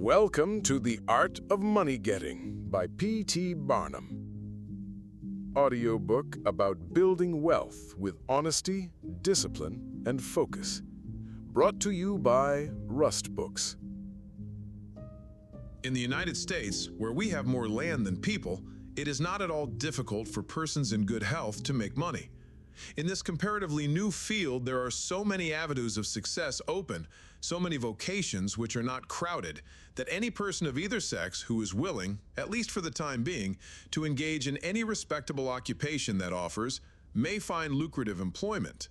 Welcome to The Art of Money Getting by P.T. Barnum. Audiobook about building wealth with honesty, discipline, and focus. Brought to you by Rust Books. In the United States, where we have more land than people, it is not at all difficult for persons in good health to make money. In this comparatively new field, there are so many avenues of success open, so many vocations which are not crowded, that any person of either sex who is willing, at least for the time being, to engage in any respectable occupation that offers, may find lucrative employment.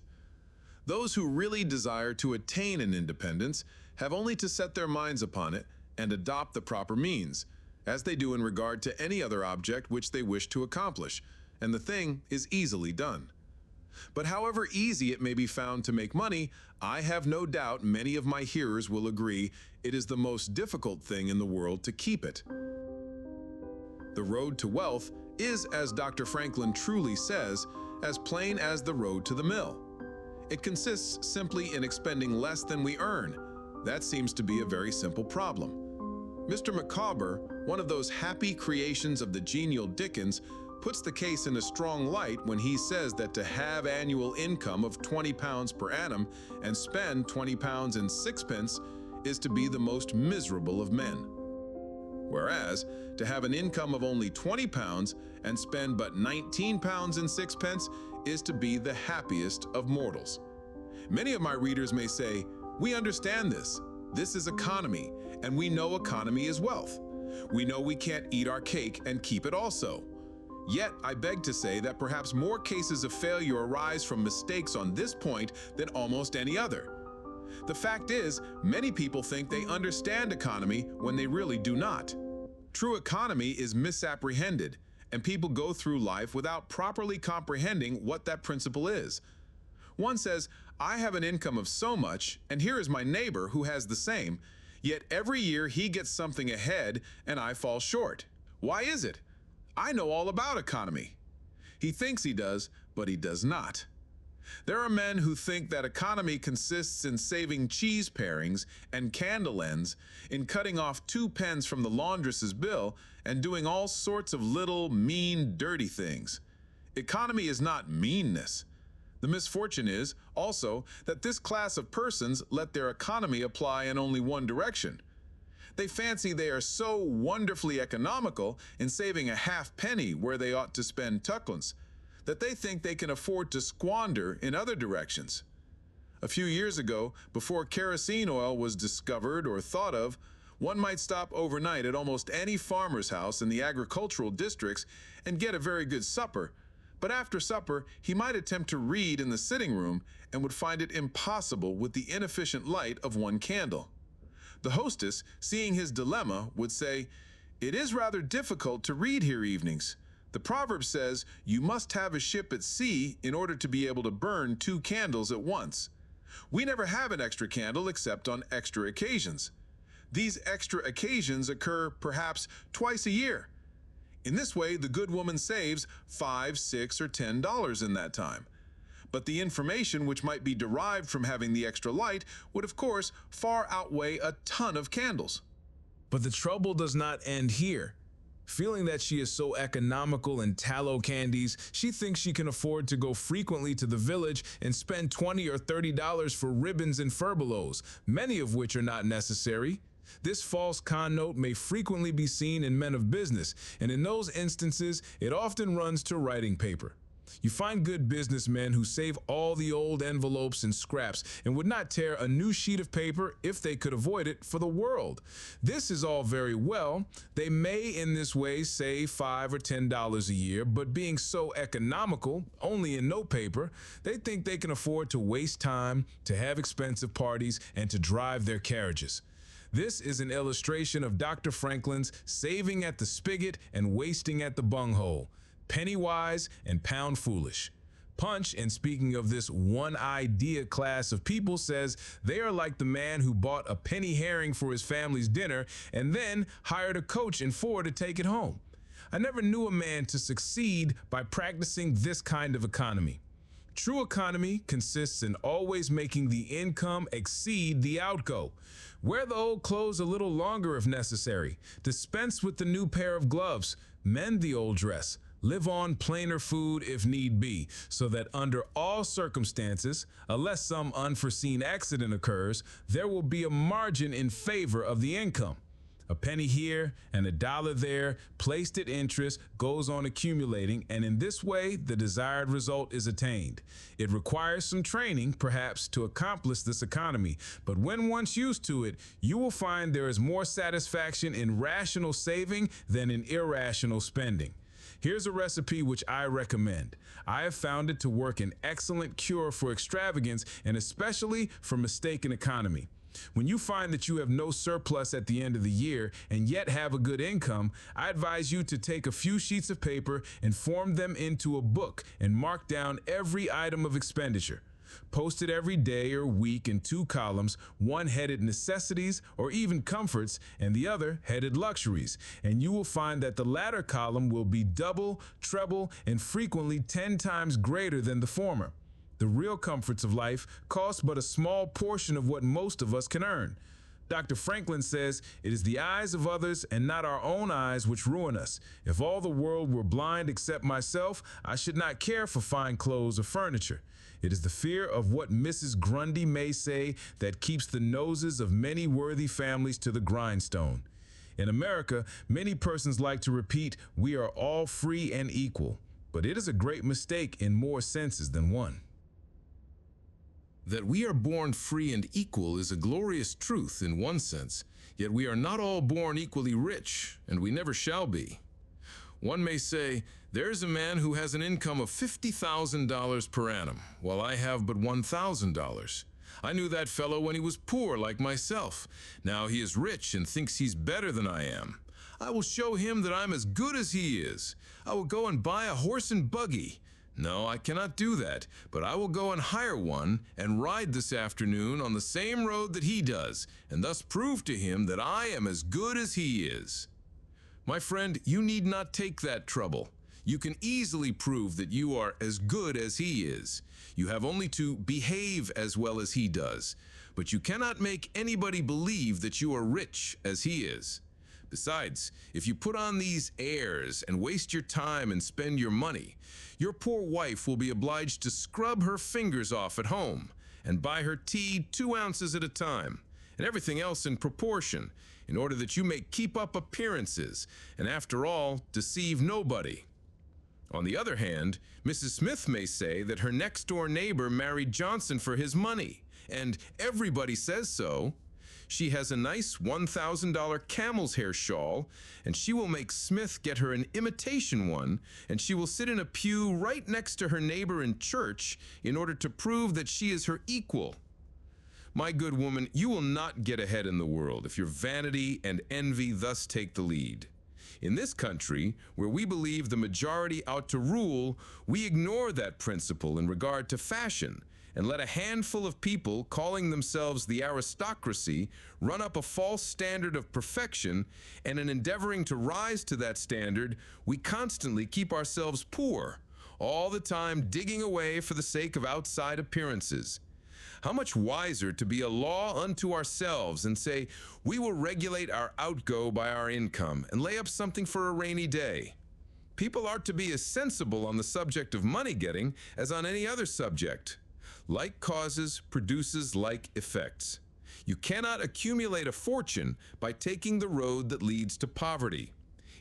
Those who really desire to attain an independence have only to set their minds upon it and adopt the proper means, as they do in regard to any other object which they wish to accomplish, and the thing is easily done. But however easy it may be found to make money, I have no doubt many of my hearers will agree it is the most difficult thing in the world to keep it. The road to wealth is, as Dr. Franklin truly says, as plain as the road to the mill. It consists simply in expending less than we earn. That seems to be a very simple problem. Mr. Micawber, one of those happy creations of the genial Dickens, puts the case in a strong light when he says that to have annual income of £20 per annum and spend £20 and sixpence is to be the most miserable of men. Whereas, to have an income of only £20 and spend but £19 and sixpence is to be the happiest of mortals. Many of my readers may say, "We understand this. This is economy, and we know economy is wealth. We know we can't eat our cake and keep it also." Yet, I beg to say that perhaps more cases of failure arise from mistakes on this point than almost any other. The fact is, many people think they understand economy when they really do not. True economy is misapprehended, and people go through life without properly comprehending what that principle is. One says, "I have an income of so much, and here is my neighbor who has the same, yet every year he gets something ahead and I fall short. Why is it? I know all about economy." He thinks he does, but he does not. There are men who think that economy consists in saving cheese parings and candle ends, in cutting off 2 pence from the laundress's bill, and doing all sorts of little, mean, dirty things. Economy is not meanness. The misfortune is, also, that this class of persons let their economy apply in only one direction. They fancy they are so wonderfully economical in saving a halfpenny where they ought to spend tuppence, that they think they can afford to squander in other directions. A few years ago, before kerosene oil was discovered or thought of, one might stop overnight at almost any farmer's house in the agricultural districts and get a very good supper, but after supper he might attempt to read in the sitting room and would find it impossible with the inefficient light of one candle. The hostess, seeing his dilemma, would say, "It is rather difficult to read here evenings. The proverb says you must have a ship at sea in order to be able to burn 2 candles at once. We never have an extra candle except on extra occasions. These extra occasions occur perhaps twice a year. In this way, the good woman saves $5, $6, or $10 in that time. But the information which might be derived from having the extra light would, of course, far outweigh a ton of candles." But the trouble does not end here. Feeling that she is so economical in tallow candies, she thinks she can afford to go frequently to the village and spend $20 or $30 for ribbons and furbelows, many of which are not necessary. This false connote may frequently be seen in men of business, and in those instances, it often runs to writing paper. You find good businessmen who save all the old envelopes and scraps and would not tear a new sheet of paper if they could avoid it for the world. This is all very well. They may in this way save $5 or $10 a year, but being so economical, only in no paper, they think they can afford to waste time, to have expensive parties, and to drive their carriages. This is an illustration of Dr. Franklin's saving at the spigot and wasting at the bunghole. Penny wise and pound foolish. Punch, in speaking of this one idea class of people, says they are like the man who bought a penny herring for his family's dinner and then hired a coach and 4 to take it home. I never knew a man to succeed by practicing this kind of economy. True economy consists in always making the income exceed the outgo. Wear the old clothes a little longer if necessary. Dispense with the new pair of gloves. Mend the old dress. Live on plainer food if need be, so that under all circumstances, unless some unforeseen accident occurs, there will be a margin in favor of the income. A penny here and a dollar there, placed at interest, goes on accumulating, and in this way, the desired result is attained. It requires some training, perhaps, to accomplish this economy, but when once used to it, you will find there is more satisfaction in rational saving than in irrational spending. Here's a recipe which I recommend. I have found it to work an excellent cure for extravagance and especially for mistaken economy. When you find that you have no surplus at the end of the year and yet have a good income, I advise you to take a few sheets of paper and form them into a book and mark down every item of expenditure. Post it every day or week in 2 columns, one headed necessities or even comforts and the other headed luxuries, and you will find that the latter column will be double, treble, and frequently 10 times greater than the former. The real comforts of life cost but a small portion of what most of us can earn. Dr. Franklin says, "It is the eyes of others and not our own eyes which ruin us. If all the world were blind except myself, I should not care for fine clothes or furniture. It is the fear of what Mrs. Grundy may say that keeps the noses of many worthy families to the grindstone." In America, many persons like to repeat, "We are all free and equal," but it is a great mistake in more senses than one. That we are born free and equal is a glorious truth in one sense, yet we are not all born equally rich, and we never shall be. One may say, there's a man who has an income of $50,000 per annum, while I have but $1,000. I knew that fellow when he was poor like myself. Now he is rich and thinks he's better than I am. I will show him that I'm as good as he is. I will go and buy a horse and buggy. No, I cannot do that, but I will go and hire one and ride this afternoon on the same road that he does, and thus prove to him that I am as good as he is. My friend, you need not take that trouble. You can easily prove that you are as good as he is. You have only to behave as well as he does, but you cannot make anybody believe that you are rich as he is. Besides, if you put on these airs and waste your time and spend your money, your poor wife will be obliged to scrub her fingers off at home and buy her tea 2 ounces at a time, and everything else in proportion, in order that you may keep up appearances and, after all, deceive nobody. On the other hand, Mrs. Smith may say that her next-door neighbor married Johnson for his money, and everybody says so. She has a nice $1,000 camel's hair shawl, and she will make Smith get her an imitation one, and she will sit in a pew right next to her neighbor in church in order to prove that she is her equal. My good woman, you will not get ahead in the world if your vanity and envy thus take the lead. In this country, where we believe the majority ought to rule, we ignore that principle in regard to fashion, and let a handful of people calling themselves the aristocracy run up a false standard of perfection, and in endeavoring to rise to that standard, we constantly keep ourselves poor, all the time digging away for the sake of outside appearances. How much wiser to be a law unto ourselves and say, we will regulate our outgo by our income and lay up something for a rainy day. People are to be as sensible on the subject of money getting as on any other subject. Like causes produces like effects. You cannot accumulate a fortune by taking the road that leads to poverty.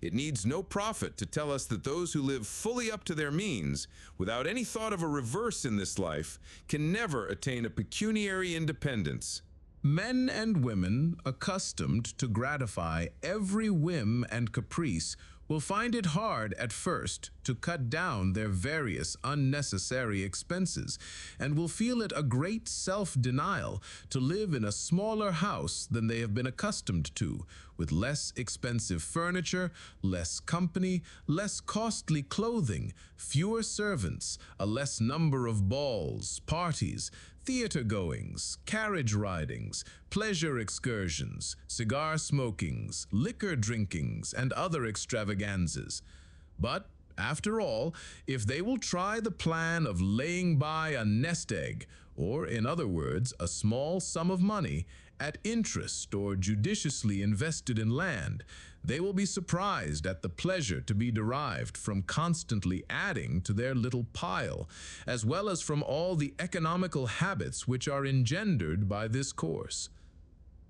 It needs no prophet to tell us that those who live fully up to their means, without any thought of a reverse in this life, can never attain a pecuniary independence. Men and women accustomed to gratify every whim and caprice will find it hard at first to cut down their various unnecessary expenses, and will feel it a great self-denial to live in a smaller house than they have been accustomed to, with less expensive furniture, less company, less costly clothing, fewer servants, a less number of balls, parties, theater goings, carriage ridings, pleasure excursions, cigar smokings, liquor drinkings, and other extravaganzas. But After all, if they will try the plan of laying by a nest egg, or in other words, a small sum of money, at interest or judiciously invested in land, they will be surprised at the pleasure to be derived from constantly adding to their little pile, as well as from all the economical habits which are engendered by this course.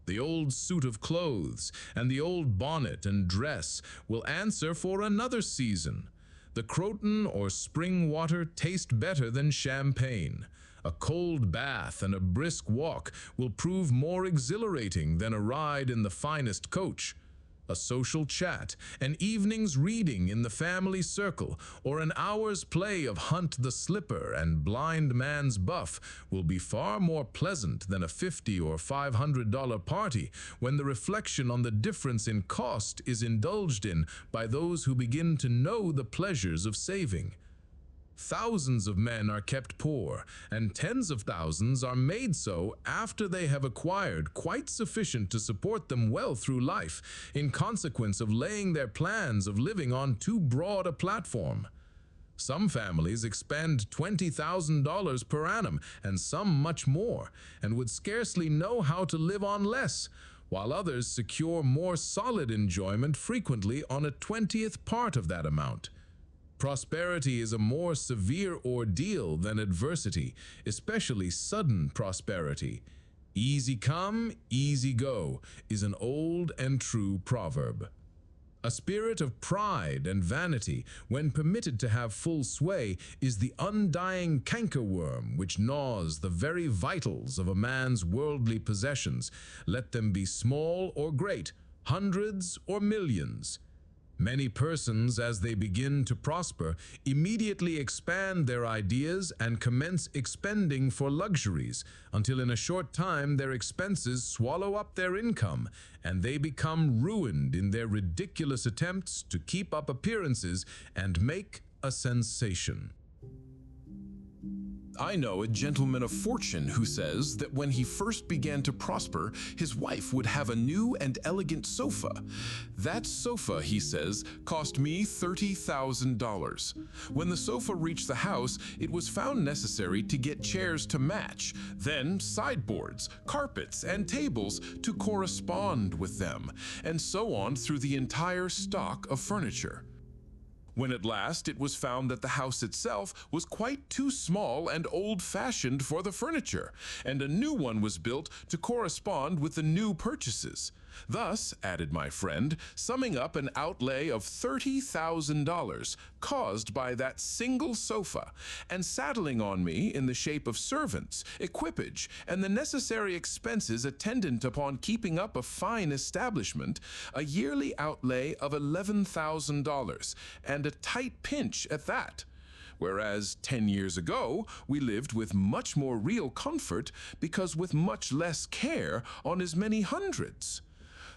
The old suit of clothes and the old bonnet and dress will answer for another season. The Croton or spring water taste better than champagne. A cold bath and a brisk walk will prove more exhilarating than a ride in the finest coach. A social chat, an evening's reading in the family circle, or an hour's play of Hunt the Slipper and Blind Man's Buff will be far more pleasant than a $50 or $500 party when the reflection on the difference in cost is indulged in by those who begin to know the pleasures of saving. Thousands of men are kept poor, and tens of thousands are made so after they have acquired quite sufficient to support them well through life, in consequence of laying their plans of living on too broad a platform. Some families expend $20,000 per annum, and some much more, and would scarcely know how to live on less, while others secure more solid enjoyment frequently on a 20th part of that amount. Prosperity is a more severe ordeal than adversity, especially sudden prosperity. Easy come, easy go is an old and true proverb. A spirit of pride and vanity, when permitted to have full sway, is the undying cankerworm which gnaws the very vitals of a man's worldly possessions, let them be small or great, hundreds or millions. Many persons, as they begin to prosper, immediately expand their ideas and commence expending for luxuries, until in a short time their expenses swallow up their income, and they become ruined in their ridiculous attempts to keep up appearances and make a sensation. I know a gentleman of fortune who says that when he first began to prosper, his wife would have a new and elegant sofa. That sofa, he says, cost me $30,000. When the sofa reached the house, it was found necessary to get chairs to match, then sideboards, carpets, and tables to correspond with them, and so on through the entire stock of furniture. When at last it was found that the house itself was quite too small and old-fashioned for the furniture, and a new one was built to correspond with the new purchases. Thus, added my friend, summing up an outlay of $30,000 caused by that single sofa, and saddling on me in the shape of servants, equipage, and the necessary expenses attendant upon keeping up a fine establishment, a yearly outlay of $11,000, and a tight pinch at that. Whereas 10 years ago, we lived with much more real comfort because with much less care on as many hundreds.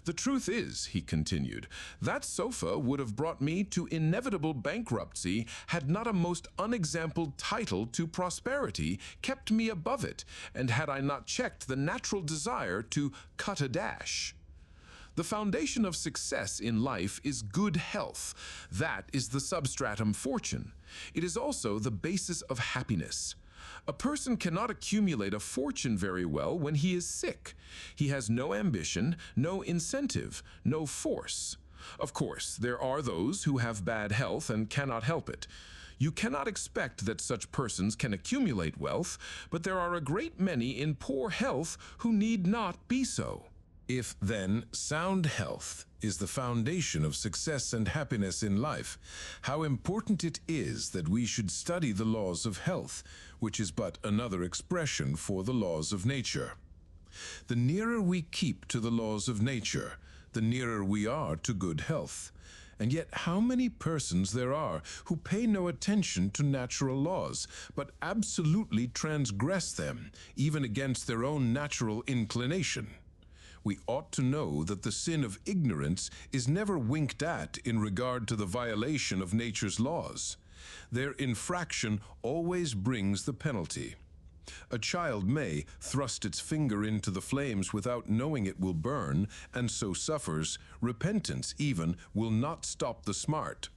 The truth is, he continued, that sofa would have brought me to inevitable bankruptcy had not a most unexampled title to prosperity kept me above it, and had I not checked the natural desire to cut a dash. The foundation of success in life is good health. That is the substratum fortune. It is also the basis of happiness. A person cannot accumulate a fortune very well when he is sick. He has no ambition, no incentive, no force. Of course, there are those who have bad health and cannot help it. You cannot expect that such persons can accumulate wealth, but there are a great many in poor health who need not be so. If, then, sound health is the foundation of success and happiness in life, how important it is that we should study the laws of health, which is but another expression for the laws of nature. The nearer we keep to the laws of nature, the nearer we are to good health. And yet how many persons there are who pay no attention to natural laws, but absolutely transgress them, even against their own natural inclination. We ought to know that the sin of ignorance is never winked at in regard to the violation of nature's laws. Their infraction always brings the penalty. A child may thrust its finger into the flames without knowing it will burn, and so suffers. Repentance even will not stop the smart.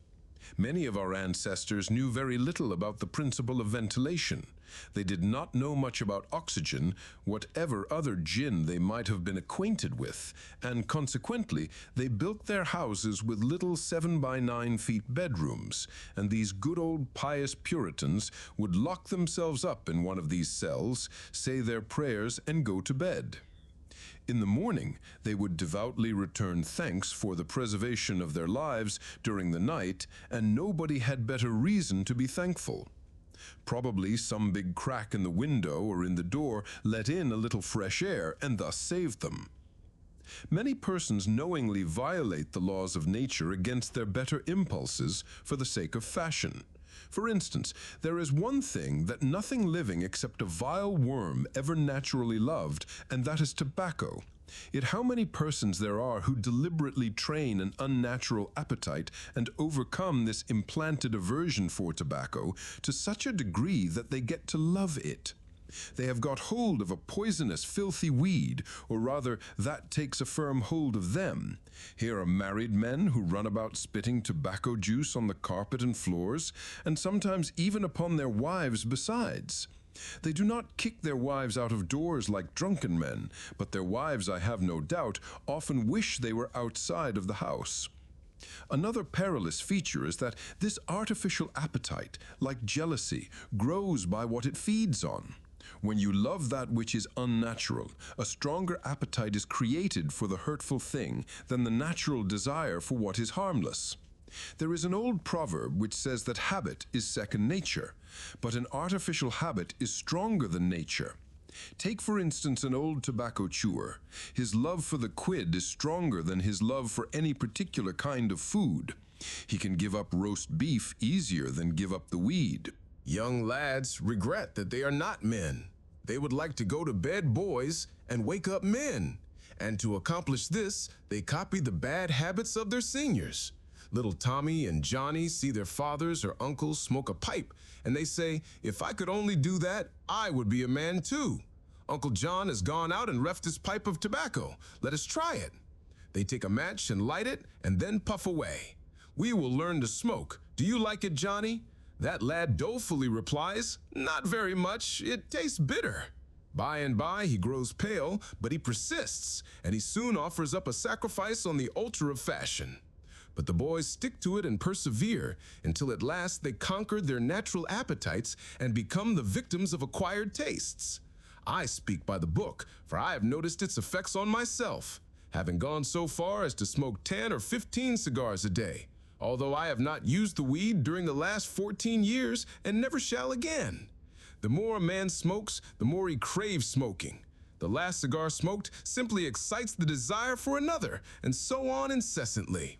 Many of our ancestors knew very little about the principle of ventilation. They did not know much about oxygen, whatever other jinn they might have been acquainted with, and consequently, they built their houses with little 7 by 9 feet bedrooms, and these good old pious Puritans would lock themselves up in one of these cells, say their prayers, and go to bed. In the morning, they would devoutly return thanks for the preservation of their lives during the night, and nobody had better reason to be thankful. Probably some big crack in the window or in the door let in a little fresh air and thus saved them. Many persons knowingly violate the laws of nature against their better impulses for the sake of fashion. For instance, there is one thing that nothing living except a vile worm ever naturally loved, and that is tobacco. Yet how many persons there are who deliberately train an unnatural appetite and overcome this implanted aversion for tobacco to such a degree that they get to love it. They have got hold of a poisonous, filthy weed, or rather, that takes a firm hold of them. Here are married men who run about spitting tobacco juice on the carpet and floors, and sometimes even upon their wives besides. They do not kick their wives out of doors like drunken men, but their wives, I have no doubt, often wish they were outside of the house. Another perilous feature is that this artificial appetite, like jealousy, grows by what it feeds on. When you love that which is unnatural, a stronger appetite is created for the hurtful thing than the natural desire for what is harmless. There is an old proverb which says that habit is second nature, but an artificial habit is stronger than nature. Take, for instance, an old tobacco chewer. His love for the quid is stronger than his love for any particular kind of food. He can give up roast beef easier than give up the weed. Young lads regret that they are not men. They would like to go to bed boys and wake up men. And to accomplish this, they copy the bad habits of their seniors. Little Tommy and Johnny see their fathers or uncles smoke a pipe, and they say, if I could only do that, I would be a man too. Uncle John has gone out and left his pipe of tobacco. Let us try it. They take a match and light it, and then puff away. We will learn to smoke. Do you like it, Johnny? That lad dolefully replies, not very much. It tastes bitter. By and by, he grows pale, but he persists, and he soon offers up a sacrifice on the altar of fashion. But the boys stick to it and persevere until at last they conquer their natural appetites and become the victims of acquired tastes. I speak by the book, for I have noticed its effects on myself, having gone so far as to smoke 10 or 15 cigars a day, although I have not used the weed during the last 14 years and never shall again. The more a man smokes, the more he craves smoking. The last cigar smoked simply excites the desire for another, and so on incessantly.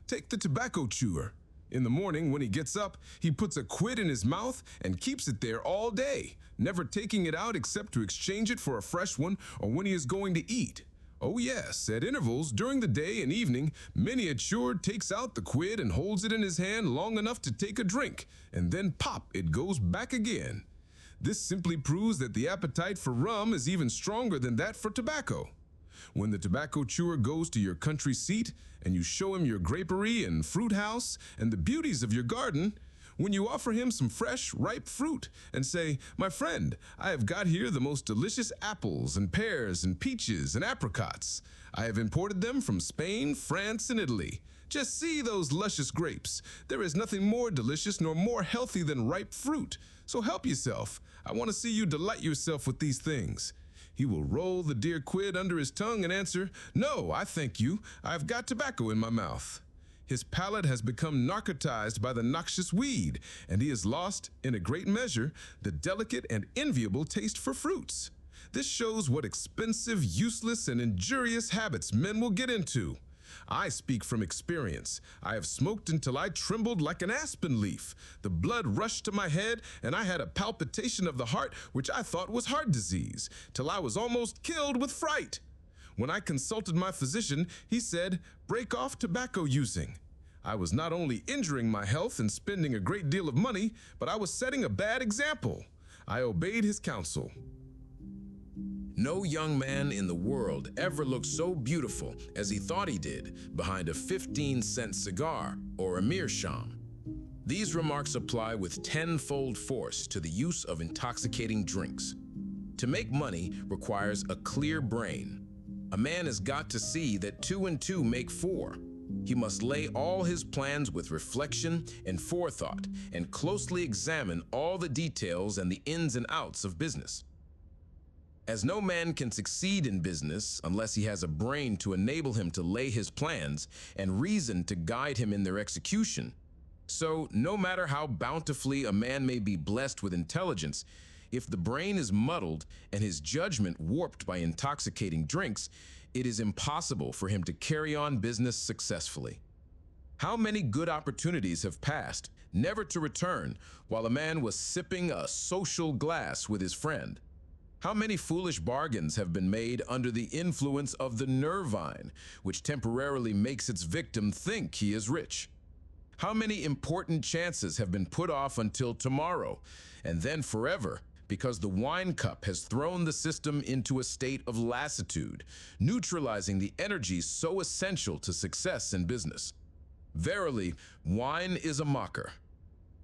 Take the tobacco chewer. In the morning, when he gets up, he puts a quid in his mouth and keeps it there all day, never taking it out except to exchange it for a fresh one or when he is going to eat. Oh yes, at intervals during the day and evening, many a chewer takes out the quid and holds it in his hand long enough to take a drink, and then pop, it goes back again. This simply proves that the appetite for rum is even stronger than that for tobacco. When the tobacco chewer goes to your country seat and you show him your grapery and fruit house and the beauties of your garden, when you offer him some fresh, ripe fruit and say, my friend, I have got here the most delicious apples and pears and peaches and apricots. I have imported them from Spain, France, and Italy. Just see those luscious grapes. There is nothing more delicious nor more healthy than ripe fruit. So help yourself. I want to see you delight yourself with these things. He will roll the dear quid under his tongue and answer, no, I thank you. I've got tobacco in my mouth. His palate has become narcotized by the noxious weed, and he has lost, in a great measure, the delicate and enviable taste for fruits. This shows what expensive, useless, and injurious habits men will get into. I speak from experience. I have smoked until I trembled like an aspen leaf. The blood rushed to my head, and I had a palpitation of the heart which I thought was heart disease, till I was almost killed with fright. When I consulted my physician, he said, break off tobacco using. I was not only injuring my health and spending a great deal of money, but I was setting a bad example. I obeyed his counsel. No young man in the world ever looked so beautiful as he thought he did behind a 15-cent cigar or a meerschaum. These remarks apply with tenfold force to the use of intoxicating drinks. To make money requires a clear brain. A man has got to see that 2 and 2 make 4. He must lay all his plans with reflection and forethought and closely examine all the details and the ins and outs of business. As no man can succeed in business unless he has a brain to enable him to lay his plans and reason to guide him in their execution, so no matter how bountifully a man may be blessed with intelligence, if the brain is muddled and his judgment warped by intoxicating drinks, it is impossible for him to carry on business successfully. How many good opportunities have passed, never to return, while a man was sipping a social glass with his friend? How many foolish bargains have been made under the influence of the nervine, which temporarily makes its victim think he is rich? How many important chances have been put off until tomorrow, and then forever, because the wine cup has thrown the system into a state of lassitude, neutralizing the energies so essential to success in business? Verily, wine is a mocker.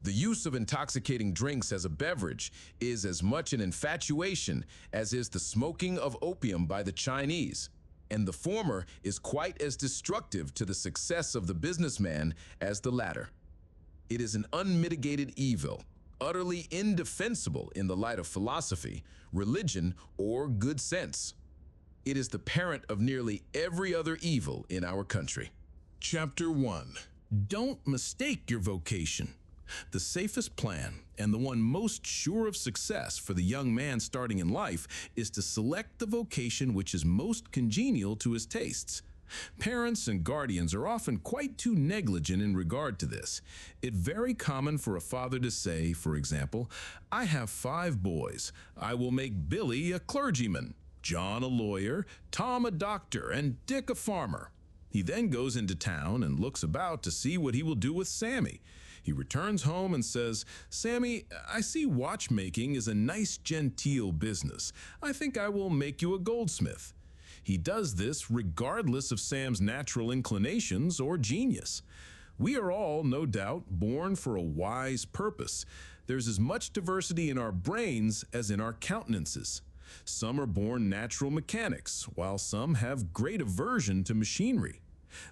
The use of intoxicating drinks as a beverage is as much an infatuation as is the smoking of opium by the Chinese, and the former is quite as destructive to the success of the businessman as the latter. It is an unmitigated evil, utterly indefensible in the light of philosophy, religion, or good sense. It is the parent of nearly every other evil in our country. Chapter 1. Don't mistake your vocation. The safest plan, and the one most sure of success for the young man starting in life, is to select the vocation which is most congenial to his tastes. Parents and guardians are often quite too negligent in regard to this. It's very common for a father to say, for example, "I have 5 boys. I will make Billy a clergyman, John a lawyer, Tom a doctor, and Dick a farmer." He then goes into town and looks about to see what he will do with Sammy. He returns home and says, "Sammy, I see watchmaking is a nice genteel business. I think I will make you a goldsmith." He does this regardless of Sam's natural inclinations or genius. We are all, no doubt, born for a wise purpose. There's as much diversity in our brains as in our countenances. Some are born natural mechanics, while some have great aversion to machinery.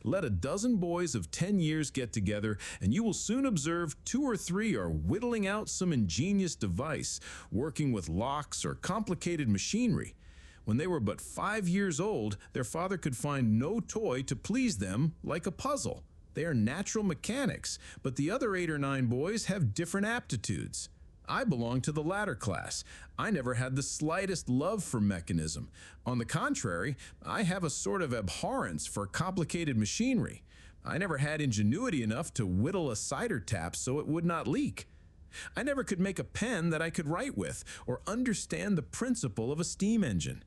Let a dozen boys of 10 years get together, and you will soon observe 2 or 3 are whittling out some ingenious device, working with locks or complicated machinery. When they were but 5 years old, their father could find no toy to please them like a puzzle. They are natural mechanics, but the other 8 or 9 boys have different aptitudes. I belong to the latter class. I never had the slightest love for mechanism. On the contrary, I have a sort of abhorrence for complicated machinery. I never had ingenuity enough to whittle a cider tap so it would not leak. I never could make a pen that I could write with, or understand the principle of a steam engine.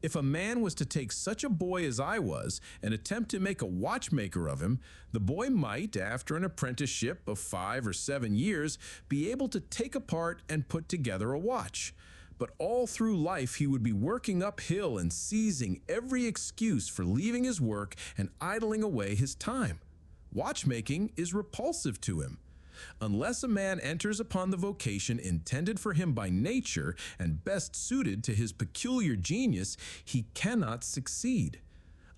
If a man was to take such a boy as I was and attempt to make a watchmaker of him, the boy might, after an apprenticeship of 5 or 7 years, be able to take apart and put together a watch. But all through life he would be working uphill and seizing every excuse for leaving his work and idling away his time. Watchmaking is repulsive to him. Unless a man enters upon the vocation intended for him by nature and best suited to his peculiar genius, he cannot succeed.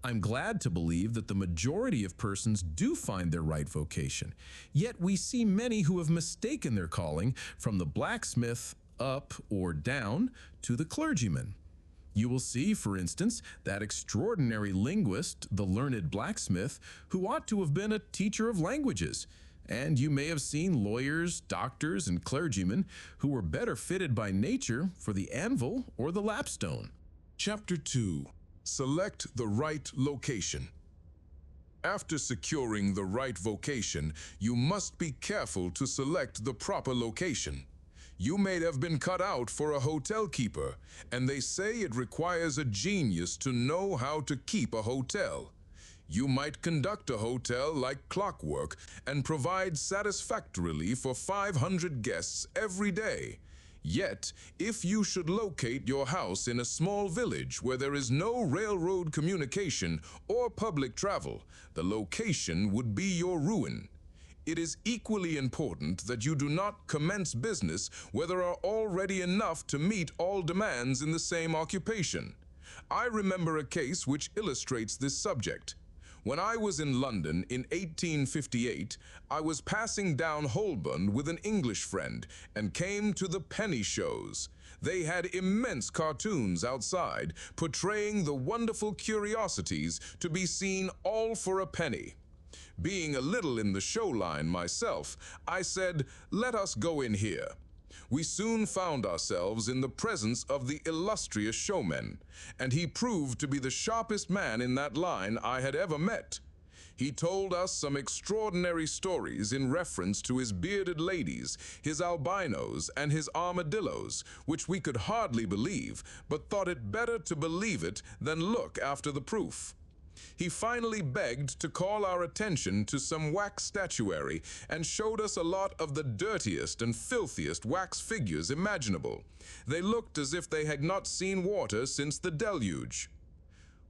I'm glad to believe that the majority of persons do find their right vocation, yet we see many who have mistaken their calling from the blacksmith up or down to the clergyman. You will see, for instance, that extraordinary linguist, the learned blacksmith, who ought to have been a teacher of languages. And you may have seen lawyers, doctors, and clergymen who were better fitted by nature for the anvil or the lapstone. Chapter 2. Select the right location. After securing the right vocation, you must be careful to select the proper location. You may have been cut out for a hotel keeper, and they say it requires a genius to know how to keep a hotel. You might conduct a hotel like clockwork and provide satisfactorily for 500 guests every day. Yet, if you should locate your house in a small village where there is no railroad communication or public travel, the location would be your ruin. It is equally important that you do not commence business where there are already enough to meet all demands in the same occupation. I remember a case which illustrates this subject. When I was in London in 1858, I was passing down Holborn with an English friend and came to the penny shows. They had immense cartoons outside, portraying the wonderful curiosities to be seen all for a penny. Being a little in the show line myself, I said, "Let us go in here." We soon found ourselves in the presence of the illustrious showman, and he proved to be the sharpest man in that line I had ever met. He told us some extraordinary stories in reference to his bearded ladies, his albinos, and his armadillos, which we could hardly believe, but thought it better to believe it than look after the proof. He finally begged to call our attention to some wax statuary and showed us a lot of the dirtiest and filthiest wax figures imaginable. They looked as if they had not seen water since the deluge.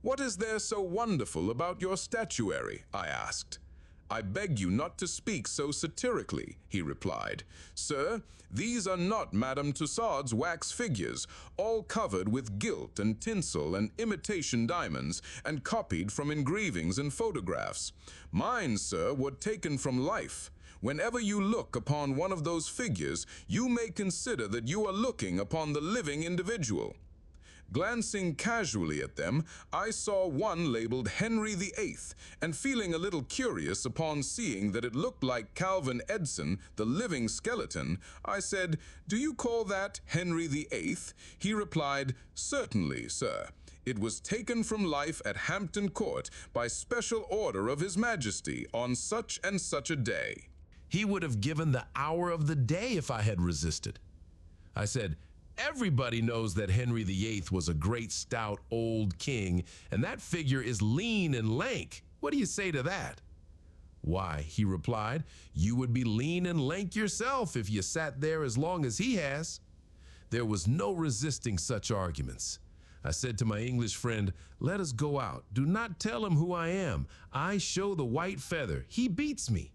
"What is there so wonderful about your statuary?" I asked. "I beg you not to speak so satirically," he replied. "Sir, these are not Madame Tussaud's wax figures, all covered with gilt and tinsel and imitation diamonds, and copied from engravings and photographs. Mine, sir, were taken from life. Whenever you look upon one of those figures, you may consider that you are looking upon the living individual." Glancing casually at them, I saw one labeled Henry VIII, and feeling a little curious upon seeing that it looked like Calvin Edson, the living skeleton, I said, "Do you call that Henry VIII? He replied, "Certainly, sir. It was taken from life at Hampton Court by special order of His Majesty on such and such a day." He would have given the hour of the day if I had resisted. I said, "Everybody knows that Henry VIII was a great stout old king, and that figure is lean and lank. What do you say to that?" "Why," he replied, "you would be lean and lank yourself if you sat there as long as he has." There was no resisting such arguments. I said to my English friend, "Let us go out. Do not tell him who I am. I show the white feather. He beats me."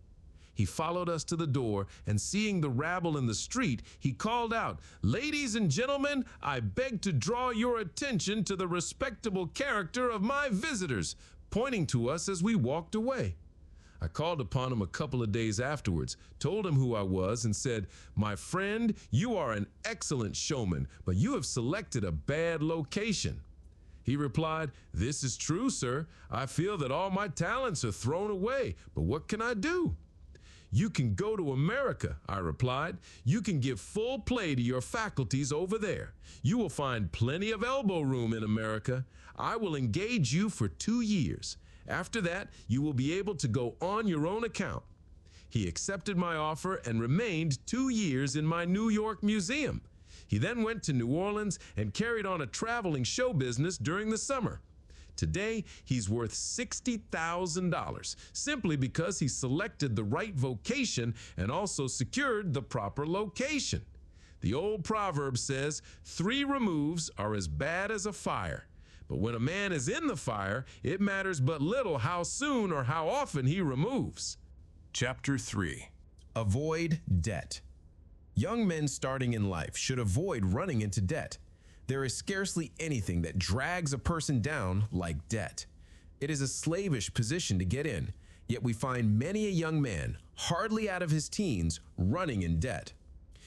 He followed us to the door, and seeing the rabble in the street, he called out, "Ladies and gentlemen, I beg to draw your attention to the respectable character of my visitors," pointing to us as we walked away. I called upon him a couple of days afterwards, told him who I was, and said, "My friend, you are an excellent showman, but you have selected a bad location." He replied, "This is true, sir. I feel that all my talents are thrown away, but what can I do?" "You can go to America," I replied. "You can give full play to your faculties over there. You will find plenty of elbow room in America. I will engage you for 2 years. After that, you will be able to go on your own account." He accepted my offer and remained 2 years in my New York museum. He then went to New Orleans and carried on a traveling show business during the summer. Today, he's worth $60,000 simply because he selected the right vocation and also secured the proper location. The old proverb says, 3 removes are as bad as a fire. But when a man is in the fire, it matters but little how soon or how often he removes. Chapter 3. Avoid debt. Young men starting in life should avoid running into debt. There is scarcely anything that drags a person down like debt. It is a slavish position to get in, yet we find many a young man, hardly out of his teens, running in debt.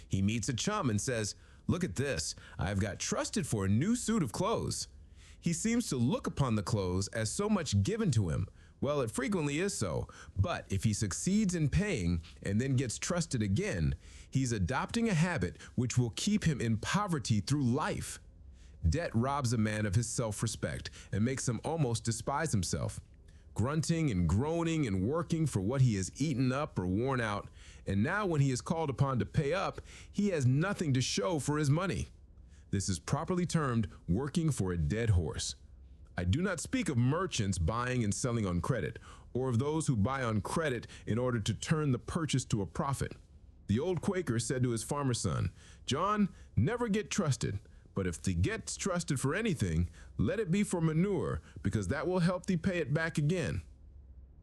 He meets a chum and says, "Look at this, I've got trusted for a new suit of clothes." He seems to look upon the clothes as so much given to him. Well, it frequently is so, but if he succeeds in paying and then gets trusted again, he's adopting a habit which will keep him in poverty through life. Debt robs a man of his self-respect and makes him almost despise himself. Grunting and groaning and working for what he has eaten up or worn out, and now when he is called upon to pay up, he has nothing to show for his money. This is properly termed working for a dead horse. I do not speak of merchants buying and selling on credit, or of those who buy on credit in order to turn the purchase to a profit. The old Quaker said to his farmer son, "John, never get trusted. But if thee gets trusted for anything, let it be for manure, because that will help thee pay it back again."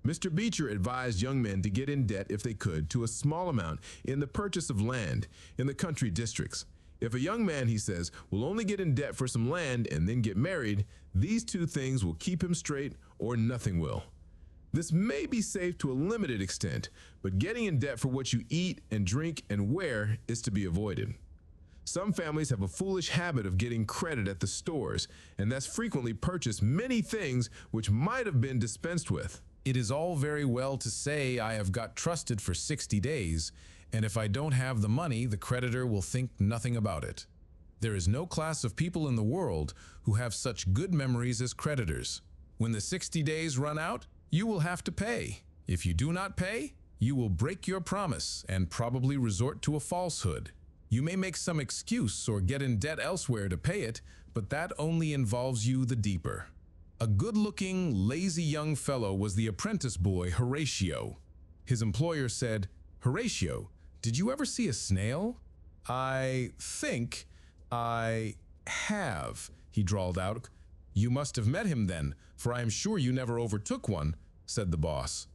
Mr. Beecher advised young men to get in debt if they could to a small amount in the purchase of land in the country districts. If a young man, he says, will only get in debt for some land and then get married, these two things will keep him straight or nothing will. This may be safe to a limited extent, but getting in debt for what you eat and drink and wear is to be avoided. Some families have a foolish habit of getting credit at the stores and thus frequently purchase many things which might have been dispensed with. It is all very well to say I have got trusted for 60 days, and if I don't have the money, the creditor will think nothing about it. There is no class of people in the world who have such good memories as creditors. When the 60 days run out, you will have to pay. If you do not pay, you will break your promise and probably resort to a falsehood. You may make some excuse or get in debt elsewhere to pay it, but that only involves you the deeper. A good-looking, lazy young fellow was the apprentice boy Horatio. His employer said, "Horatio, did you ever see a snail?" "I think I have," he drawled out. "You must have met him then, for I am sure you never overtook one," said the boss.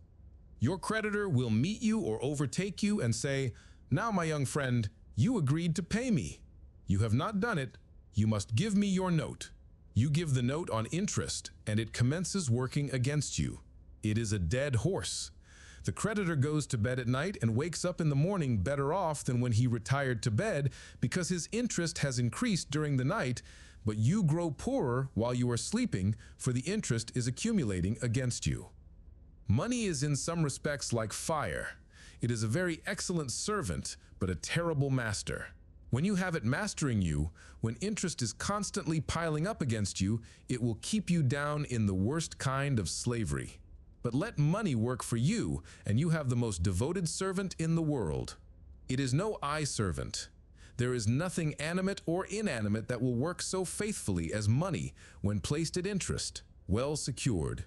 Your creditor will meet you or overtake you and say, "Now, my young friend, you agreed to pay me. You have not done it. You must give me your note." You give the note on interest, and it commences working against you. It is a dead horse. The creditor goes to bed at night and wakes up in the morning better off than when he retired to bed because his interest has increased during the night, but you grow poorer while you are sleeping, for the interest is accumulating against you. Money is in some respects like fire. It is a very excellent servant, but a terrible master. When you have it mastering you, when interest is constantly piling up against you, it will keep you down in the worst kind of slavery. But let money work for you, and you have the most devoted servant in the world. It is no eye servant. There is nothing animate or inanimate that will work so faithfully as money when placed at interest, well secured.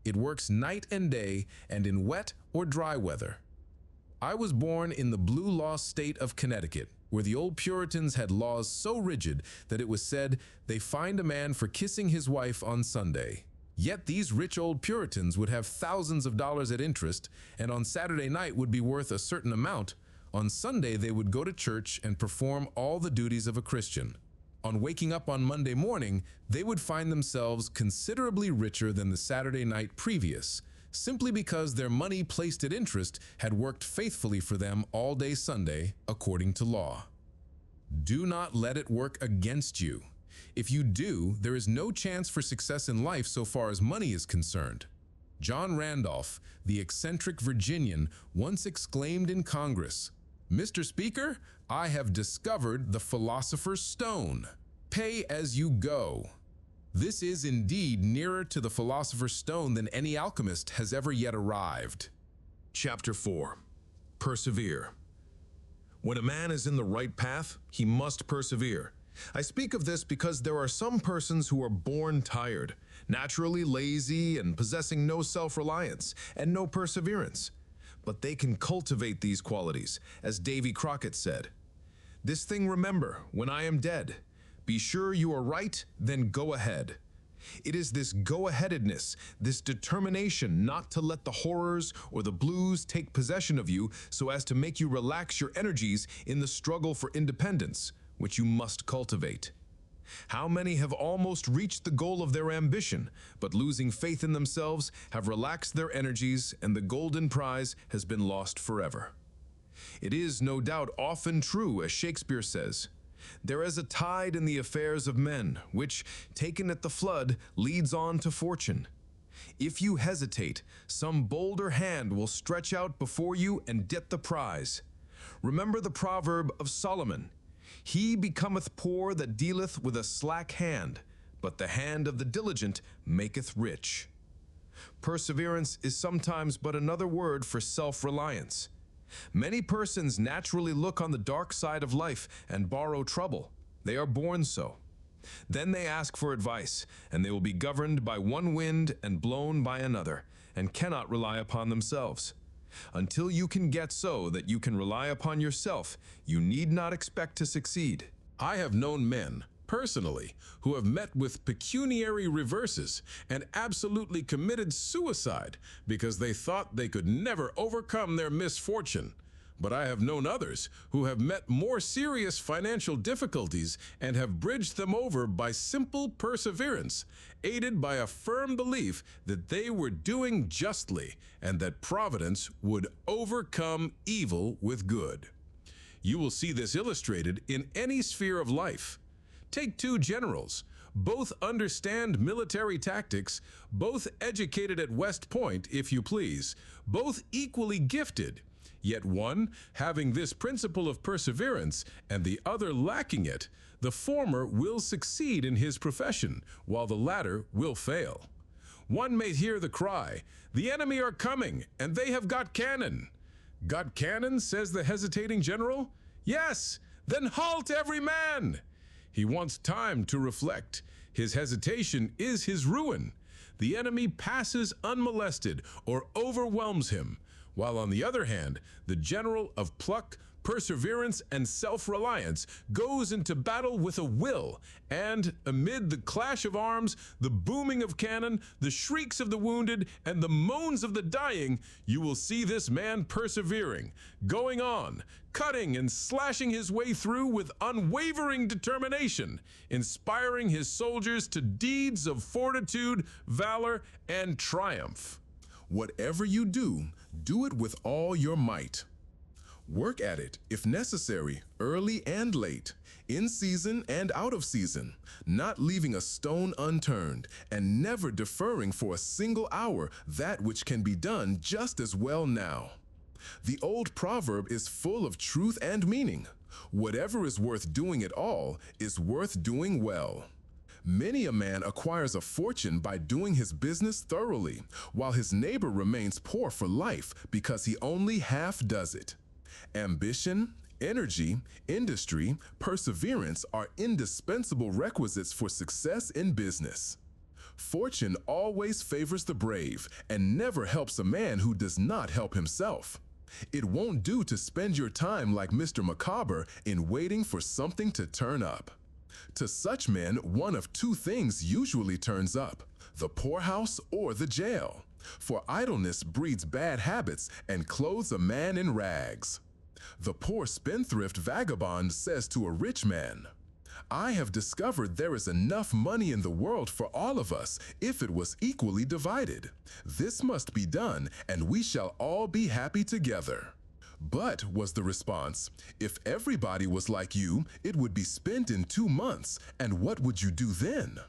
It works night and day and in wet or dry weather. I was born in the blue law state of Connecticut, where the old Puritans had laws so rigid that it was said they fined a man for kissing his wife on Sunday. Yet these rich old Puritans would have thousands of dollars at interest, and on Saturday night would be worth a certain amount. On Sunday, they would go to church and perform all the duties of a Christian. On waking up on Monday morning, they would find themselves considerably richer than the Saturday night previous, simply because their money placed at interest had worked faithfully for them all day Sunday, according to law. Do not let it work against you. If you do, there is no chance for success in life so far as money is concerned. John Randolph, the eccentric Virginian, once exclaimed in Congress, "Mr. Speaker, I have discovered the philosopher's stone. Pay as you go." This is indeed nearer to the philosopher's stone than any alchemist has ever yet arrived. Chapter 4. Persevere. When a man is in the right path, he must persevere. I speak of this because there are some persons who are born tired, naturally lazy and possessing no self-reliance and no perseverance. But they can cultivate these qualities, as Davy Crockett said. "This thing remember, when I am dead. Be sure you are right, then go ahead." It is this go-aheadedness, this determination not to let the horrors or the blues take possession of you so as to make you relax your energies in the struggle for independence, which you must cultivate. How many have almost reached the goal of their ambition, but losing faith in themselves have relaxed their energies and the golden prize has been lost forever. It is no doubt often true, as Shakespeare says, "There is a tide in the affairs of men, which, taken at the flood, leads on to fortune. If you hesitate, some bolder hand will stretch out before you and get the prize. Remember the proverb of Solomon, 'He becometh poor that dealeth with a slack hand, but the hand of the diligent maketh rich.'" Perseverance is sometimes but another word for self-reliance. Many persons naturally look on the dark side of life and borrow trouble. They are born so. Then they ask for advice, and they will be governed by one wind and blown by another, and cannot rely upon themselves. Until you can get so that you can rely upon yourself, you need not expect to succeed. I have known men, personally who have met with pecuniary reverses and absolutely committed suicide because they thought they could never overcome their misfortune. But I have known others who have met more serious financial difficulties and have bridged them over by simple perseverance, aided by a firm belief that they were doing justly and that providence would overcome evil with good. You will see this illustrated in any sphere of life. Take two generals. Both understand military tactics, both educated at West Point, if you please, both equally gifted. Yet one having this principle of perseverance and the other lacking it, the former will succeed in his profession, while the latter will fail. One may hear the cry, "The enemy are coming, and they have got cannon." "Got cannon?" says the hesitating general. "Yes, then halt every man!" He wants time to reflect. His hesitation is his ruin. The enemy passes unmolested or overwhelms him, while on the other hand, the general of pluck, perseverance, and self-reliance goes into battle with a will, and amid the clash of arms, the booming of cannon, the shrieks of the wounded, and the moans of the dying, you will see this man persevering, going on, cutting and slashing his way through with unwavering determination, inspiring his soldiers to deeds of fortitude, valor, and triumph. Whatever you do, do it with all your might. Work at it, if necessary, early and late, in season and out of season, not leaving a stone unturned, and never deferring for a single hour that which can be done just as well now. The old proverb is full of truth and meaning. Whatever is worth doing at all is worth doing well. Many a man acquires a fortune by doing his business thoroughly, while his neighbor remains poor for life because he only half does it. Ambition, energy, industry, perseverance are indispensable requisites for success in business. Fortune always favors the brave and never helps a man who does not help himself. It won't do to spend your time like Mr. Macabre in waiting for something to turn up. To such men, one of two things usually turns up: the poorhouse or the jail. For idleness breeds bad habits and clothes a man in rags. The poor spendthrift vagabond says to a rich man, "I have discovered there is enough money in the world for all of us if it was equally divided. This must be done, and we shall all be happy together." "But," was the response, "if everybody was like you, it would be spent in 2 months, and what would you do then?"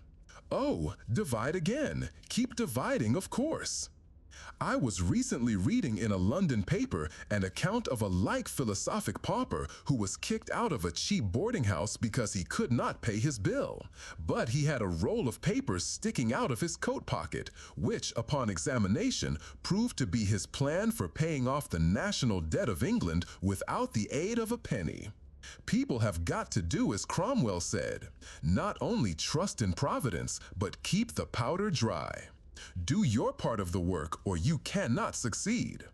"Oh, divide again. Keep dividing, of course." I was recently reading in a London paper an account of a like philosophic pauper who was kicked out of a cheap boarding house because he could not pay his bill. But he had a roll of papers sticking out of his coat pocket, which, upon examination, proved to be his plan for paying off the national debt of England without the aid of a penny. People have got to do as Cromwell said, not only trust in Providence, but keep the powder dry. Do your part of the work or you cannot succeed.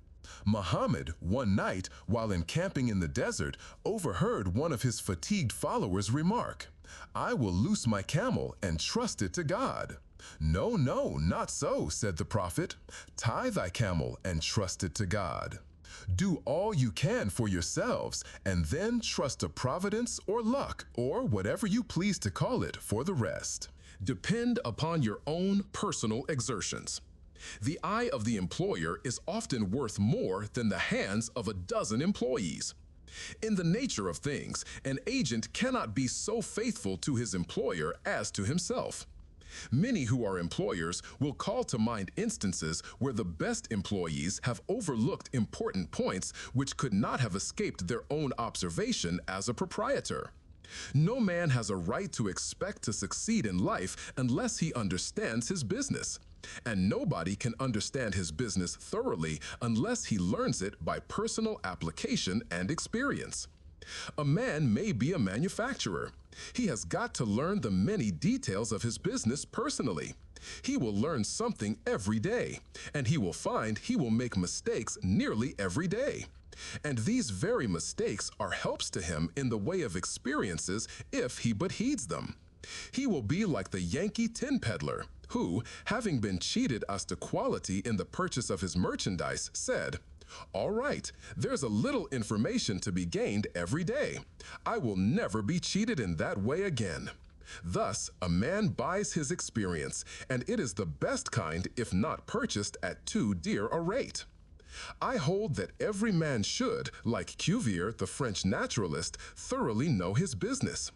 Muhammad, one night, while encamping in the desert, overheard one of his fatigued followers remark, "I will loose my camel and trust it to God." "No, no, not so," said the prophet. "Tie thy camel and trust it to God. Do all you can for yourselves, and then trust to providence or luck, or whatever you please to call it, for the rest." Depend upon your own personal exertions. The eye of the employer is often worth more than the hands of a dozen employees. In the nature of things, an agent cannot be so faithful to his employer as to himself. Many who are employers will call to mind instances where the best employees have overlooked important points which could not have escaped their own observation as a proprietor. No man has a right to expect to succeed in life unless he understands his business. And nobody can understand his business thoroughly unless he learns it by personal application and experience. A man may be a manufacturer. He has got to learn the many details of his business personally. He will learn something every day, and he will find he will make mistakes nearly every day. And these very mistakes are helps to him in the way of experiences if he but heeds them. He will be like the Yankee tin peddler, who, having been cheated as to quality in the purchase of his merchandise, said, "All right, there's a little information to be gained every day. I will never be cheated in that way again." Thus, a man buys his experience, and it is the best kind if not purchased at too dear a rate. I hold that every man should, like Cuvier, the French naturalist, thoroughly know his business.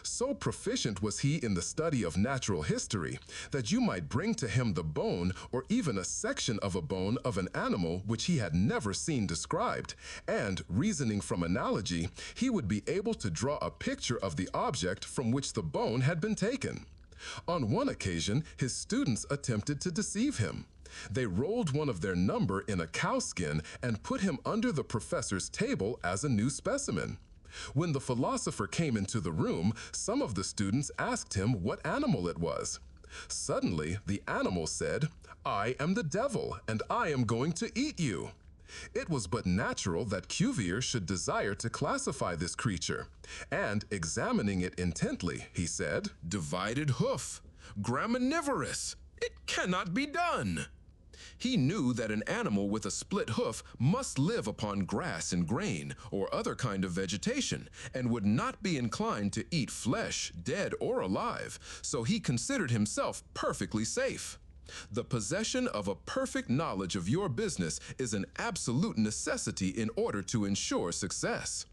So proficient was he in the study of natural history that you might bring to him the bone or even a section of a bone of an animal which he had never seen described, and, reasoning from analogy, he would be able to draw a picture of the object from which the bone had been taken. On one occasion, his students attempted to deceive him. They rolled one of their number in a cowskin and put him under the professor's table as a new specimen. When the philosopher came into the room, some of the students asked him what animal it was. Suddenly, the animal said, "I am the devil, and I am going to eat you." It was but natural that Cuvier should desire to classify this creature, and, examining it intently, he said, "Divided hoof, graminivorous. It cannot be done." He knew that an animal with a split hoof must live upon grass and grain or other kind of vegetation and would not be inclined to eat flesh, dead or alive, so he considered himself perfectly safe. The possession of a perfect knowledge of your business is an absolute necessity in order to ensure success.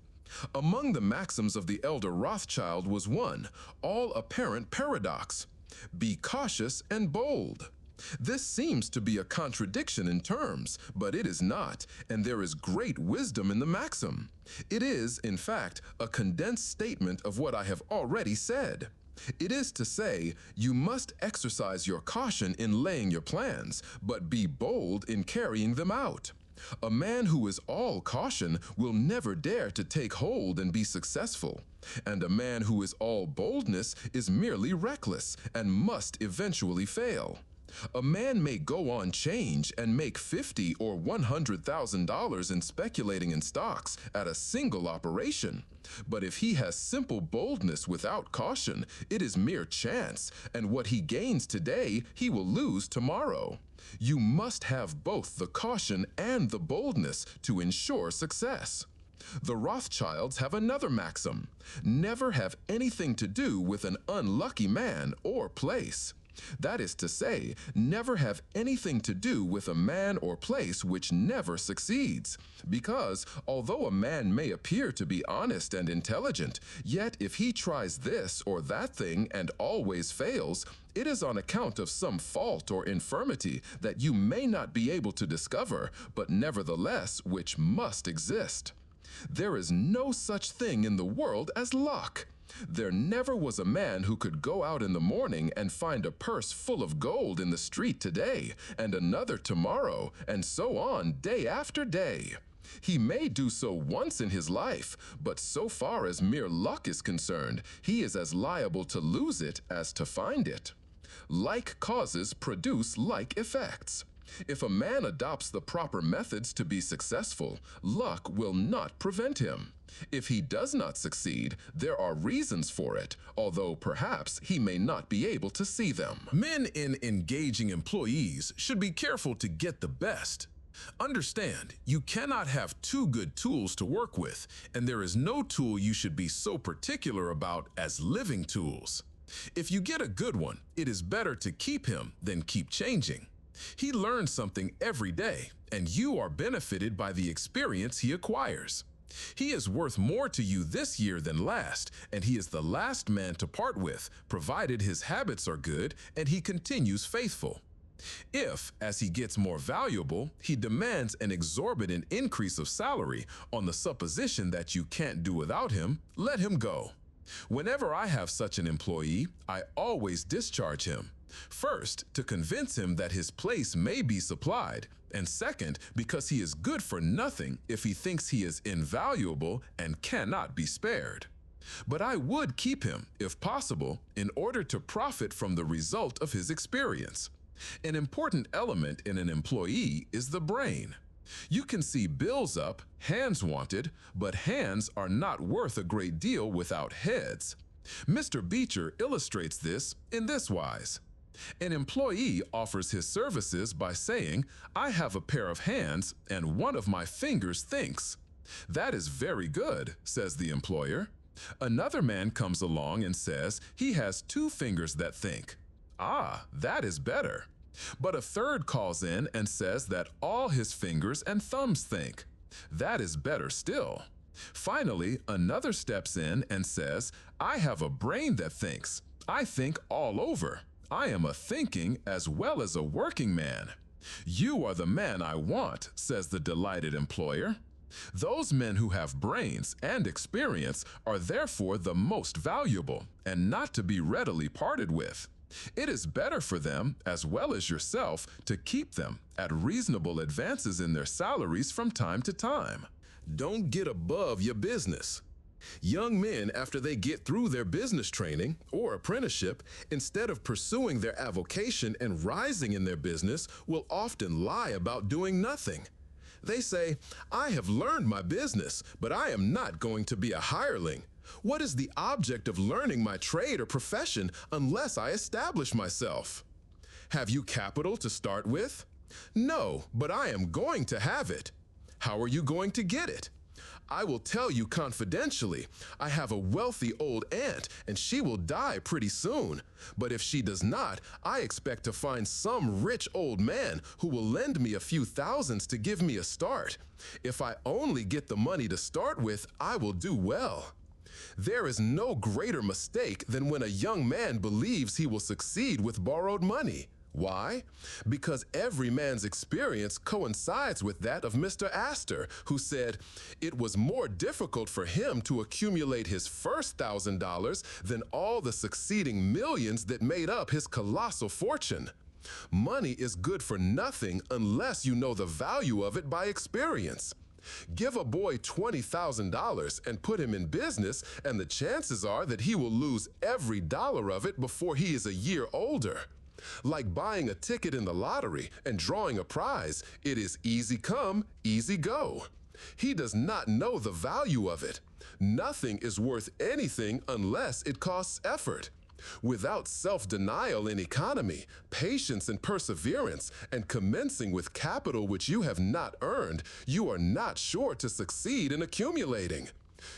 Among the maxims of the elder Rothschild was one, all apparent paradox: be cautious and bold. This seems to be a contradiction in terms, but it is not, and there is great wisdom in the maxim. It is, in fact, a condensed statement of what I have already said. It is to say, you must exercise your caution in laying your plans, but be bold in carrying them out. A man who is all caution will never dare to take hold and be successful, and a man who is all boldness is merely reckless and must eventually fail. A man may go on change and make $50,000 or $100,000 in speculating in stocks at a single operation. But if he has simple boldness without caution, it is mere chance, and what he gains today, he will lose tomorrow. You must have both the caution and the boldness to ensure success. The Rothschilds have another maxim: never have anything to do with an unlucky man or place. That is to say, never have anything to do with a man or place which never succeeds. Because, although a man may appear to be honest and intelligent, yet if he tries this or that thing and always fails, it is on account of some fault or infirmity that you may not be able to discover, but nevertheless which must exist. There is no such thing in the world as luck. There never was a man who could go out in the morning and find a purse full of gold in the street today, and another tomorrow, and so on day after day. He may do so once in his life, but so far as mere luck is concerned, he is as liable to lose it as to find it. Like causes produce like effects. If a man adopts the proper methods to be successful, luck will not prevent him. If he does not succeed, there are reasons for it, although perhaps he may not be able to see them. Men in engaging employees should be careful to get the best. Understand, you cannot have two good tools to work with, and there is no tool you should be so particular about as living tools. If you get a good one, it is better to keep him than keep changing. He learns something every day, and you are benefited by the experience he acquires. He is worth more to you this year than last, and he is the last man to part with, provided his habits are good and he continues faithful. If, as he gets more valuable, he demands an exorbitant increase of salary on the supposition that you can't do without him, let him go. Whenever I have such an employee, I always discharge him. First, to convince him that his place may be supplied, and second, because he is good for nothing if he thinks he is invaluable and cannot be spared. But I would keep him, if possible, in order to profit from the result of his experience. An important element in an employee is the brain. You can see bills up, hands wanted, but hands are not worth a great deal without heads. Mr. Beecher illustrates this in this wise. An employee offers his services by saying, "I have a pair of hands and one of my fingers thinks." "That is very good," says the employer. Another man comes along and says he has two fingers that think. "Ah, that is better." But a third calls in and says that all his fingers and thumbs think. "That is better still." Finally, another steps in and says, "I have a brain that thinks. I think all over. I am a thinking as well as a working man." "You are the man I want," says the delighted employer. Those men who have brains and experience are therefore the most valuable and not to be readily parted with. It is better for them, as well as yourself, to keep them at reasonable advances in their salaries from time to time. Don't get above your business. Young men, after they get through their business training or apprenticeship, instead of pursuing their avocation and rising in their business, will often lie about doing nothing. They say, "I have learned my business, but I am not going to be a hireling. What is the object of learning my trade or profession unless I establish myself?" Have you capital to start with? No, but I am going to have it. How are you going to get it? I will tell you confidentially, I have a wealthy old aunt and she will die pretty soon. But if she does not, I expect to find some rich old man who will lend me a few thousands to give me a start. If I only get the money to start with, I will do well. There is no greater mistake than when a young man believes he will succeed with borrowed money. Why? Because every man's experience coincides with that of Mr. Astor, who said, "It was more difficult for him to accumulate his first $1,000 than all the succeeding millions that made up his colossal fortune." Money is good for nothing unless you know the value of it by experience. Give a boy $20,000 and put him in business, and the chances are that he will lose every dollar of it before he is a year older. Like buying a ticket in the lottery and drawing a prize, it is easy come, easy go. He does not know the value of it. Nothing is worth anything unless it costs effort. Without self-denial and economy, patience and perseverance, and commencing with capital which you have not earned, you are not sure to succeed in accumulating.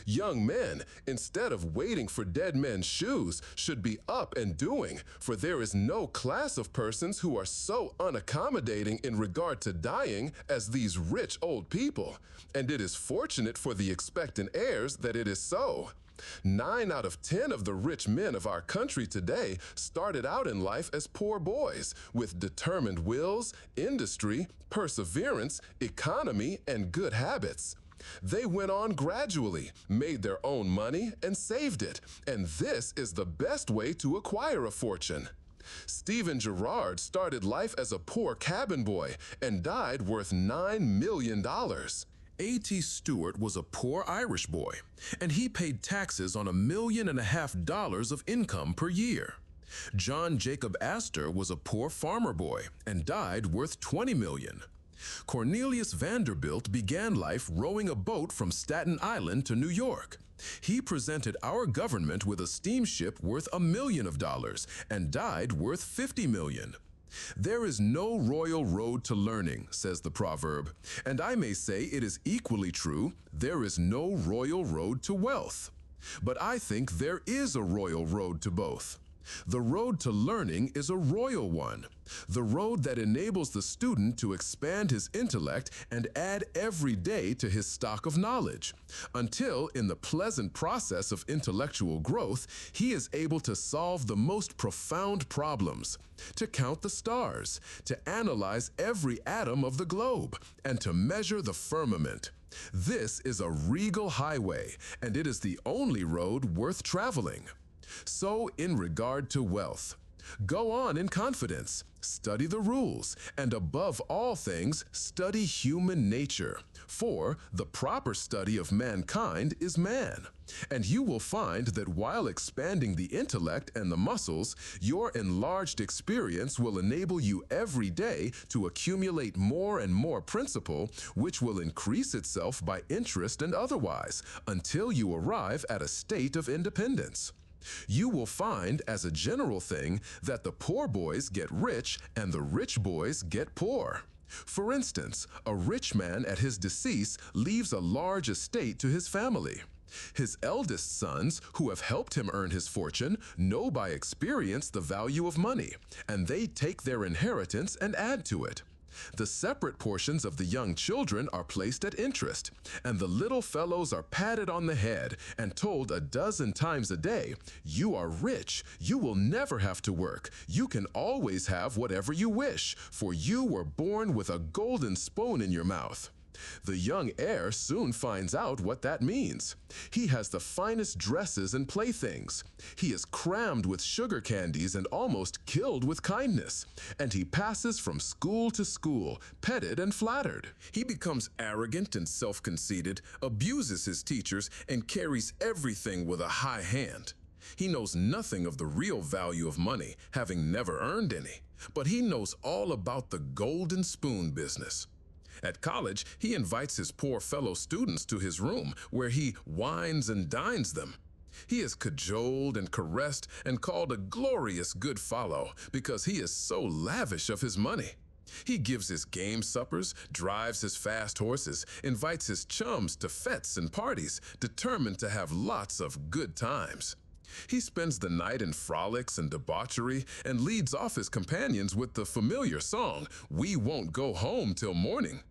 Young men, instead of waiting for dead men's shoes, should be up and doing, for there is no class of persons who are so unaccommodating in regard to dying as these rich old people, and it is fortunate for the expectant heirs that it is so. 9 out of 10 of the rich men of our country today started out in life as poor boys, with determined wills, industry, perseverance, economy, and good habits. They went on gradually, made their own money, and saved it, and this is the best way to acquire a fortune. Stephen Girard started life as a poor cabin boy and died worth $9 million. A.T. Stewart was a poor Irish boy, and he paid taxes on $1.5 million of income per year. John Jacob Astor was a poor farmer boy and died worth $20 million. Cornelius Vanderbilt began life rowing a boat from Staten Island to New York. He presented our government with a steamship worth $1 million and died worth $50 million. There is no royal road to learning, says the proverb, and I may say it is equally true, there is no royal road to wealth. But I think there is a royal road to both. The road to learning is a royal one, the road that enables the student to expand his intellect and add every day to his stock of knowledge, until in the pleasant process of intellectual growth, he is able to solve the most profound problems, to count the stars, to analyze every atom of the globe, and to measure the firmament. This is a regal highway, and it is the only road worth traveling. So in regard to wealth, go on in confidence, study the rules, and above all things, study human nature. For the proper study of mankind is man. And you will find that while expanding the intellect and the muscles, your enlarged experience will enable you every day to accumulate more and more principle, which will increase itself by interest and otherwise, until you arrive at a state of independence. You will find, as a general thing, that the poor boys get rich and the rich boys get poor. For instance, a rich man at his decease leaves a large estate to his family. His eldest sons, who have helped him earn his fortune, know by experience the value of money, and they take their inheritance and add to it. The separate portions of the young children are placed at interest, and the little fellows are patted on the head and told a dozen times a day, "You are rich, you will never have to work, you can always have whatever you wish, for you were born with a golden spoon in your mouth." The young heir soon finds out what that means. He has the finest dresses and playthings. He is crammed with sugar candies and almost killed with kindness. And he passes from school to school, petted and flattered. He becomes arrogant and self-conceited, abuses his teachers, and carries everything with a high hand. He knows nothing of the real value of money, having never earned any, but he knows all about the golden spoon business. At college, he invites his poor fellow students to his room, where he wines and dines them. He is cajoled and caressed and called a glorious good fellow because he is so lavish of his money. He gives his game suppers, drives his fast horses, invites his chums to fetes and parties, determined to have lots of good times. He spends the night in frolics and debauchery and leads off his companions with the familiar song, "We won't go home till morning."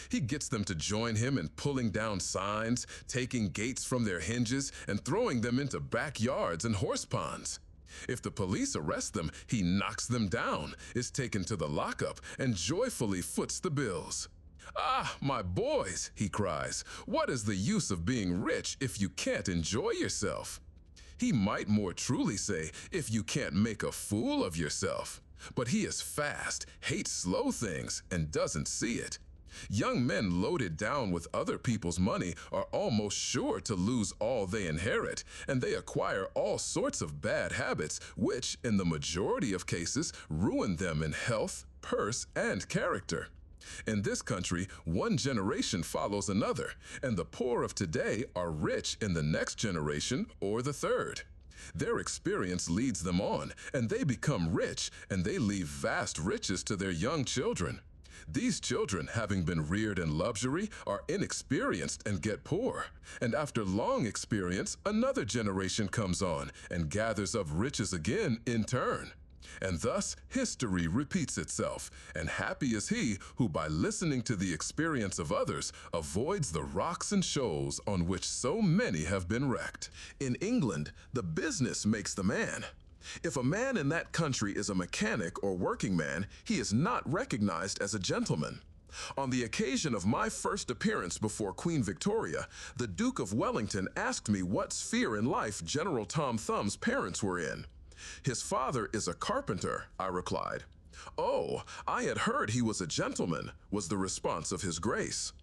He gets them to join him in pulling down signs, taking gates from their hinges, and throwing them into backyards and horse ponds. If the police arrest them, he knocks them down, is taken to the lockup, and joyfully foots the bills. "Ah, my boys," he cries, "what is the use of being rich if you can't enjoy yourself?" He might more truly say, "if you can't make a fool of yourself." But he is fast, hates slow things, and doesn't see it. Young men loaded down with other people's money are almost sure to lose all they inherit, and they acquire all sorts of bad habits, which, in the majority of cases, ruin them in health, purse, and character. In this country, one generation follows another, and the poor of today are rich in the next generation or the third. Their experience leads them on, and they become rich, and they leave vast riches to their young children. These children, having been reared in luxury, are inexperienced and get poor. And after long experience, another generation comes on and gathers up riches again in turn. And thus, history repeats itself, and happy is he who, by listening to the experience of others, avoids the rocks and shoals on which so many have been wrecked. In England, the business makes the man. If a man in that country is a mechanic or working man, he is not recognized as a gentleman. On the occasion of my first appearance before Queen Victoria, the Duke of Wellington asked me what sphere in life General Tom Thumb's parents were in. "His father is a carpenter," I replied. "Oh, I had heard he was a gentleman," was the response of His Grace.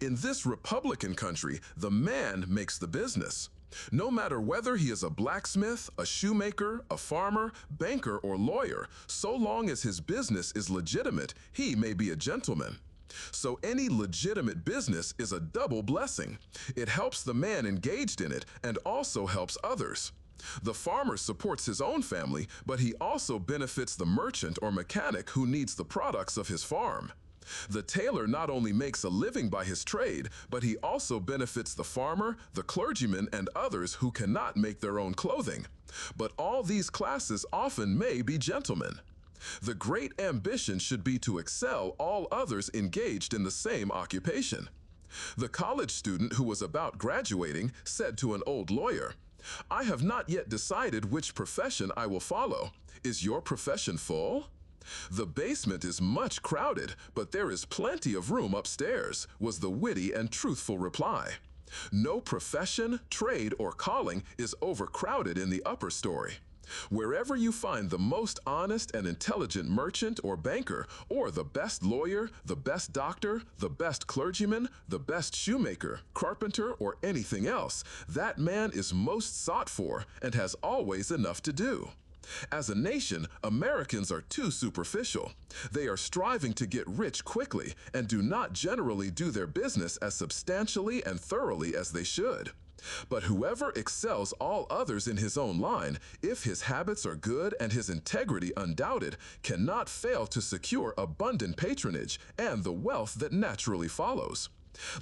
In this Republican country, the man makes the business. No matter whether he is a blacksmith, a shoemaker, a farmer, banker, or lawyer, so long as his business is legitimate, he may be a gentleman. So any legitimate business is a double blessing. It helps the man engaged in it and also helps others. The farmer supports his own family, but he also benefits the merchant or mechanic who needs the products of his farm. The tailor not only makes a living by his trade, but he also benefits the farmer, the clergyman, and others who cannot make their own clothing. But all these classes often may be gentlemen. The great ambition should be to excel all others engaged in the same occupation. The college student who was about graduating said to an old lawyer, "I have not yet decided which profession I will follow. Is your profession full?" "The basement is much crowded, but there is plenty of room upstairs," was the witty and truthful reply. No profession, trade, or calling is overcrowded in the upper story. Wherever you find the most honest and intelligent merchant or banker, or the best lawyer, the best doctor, the best clergyman, the best shoemaker, carpenter, or anything else, that man is most sought for and has always enough to do. As a nation, Americans are too superficial. They are striving to get rich quickly and do not generally do their business as substantially and thoroughly as they should. But whoever excels all others in his own line, if his habits are good and his integrity undoubted, cannot fail to secure abundant patronage and the wealth that naturally follows.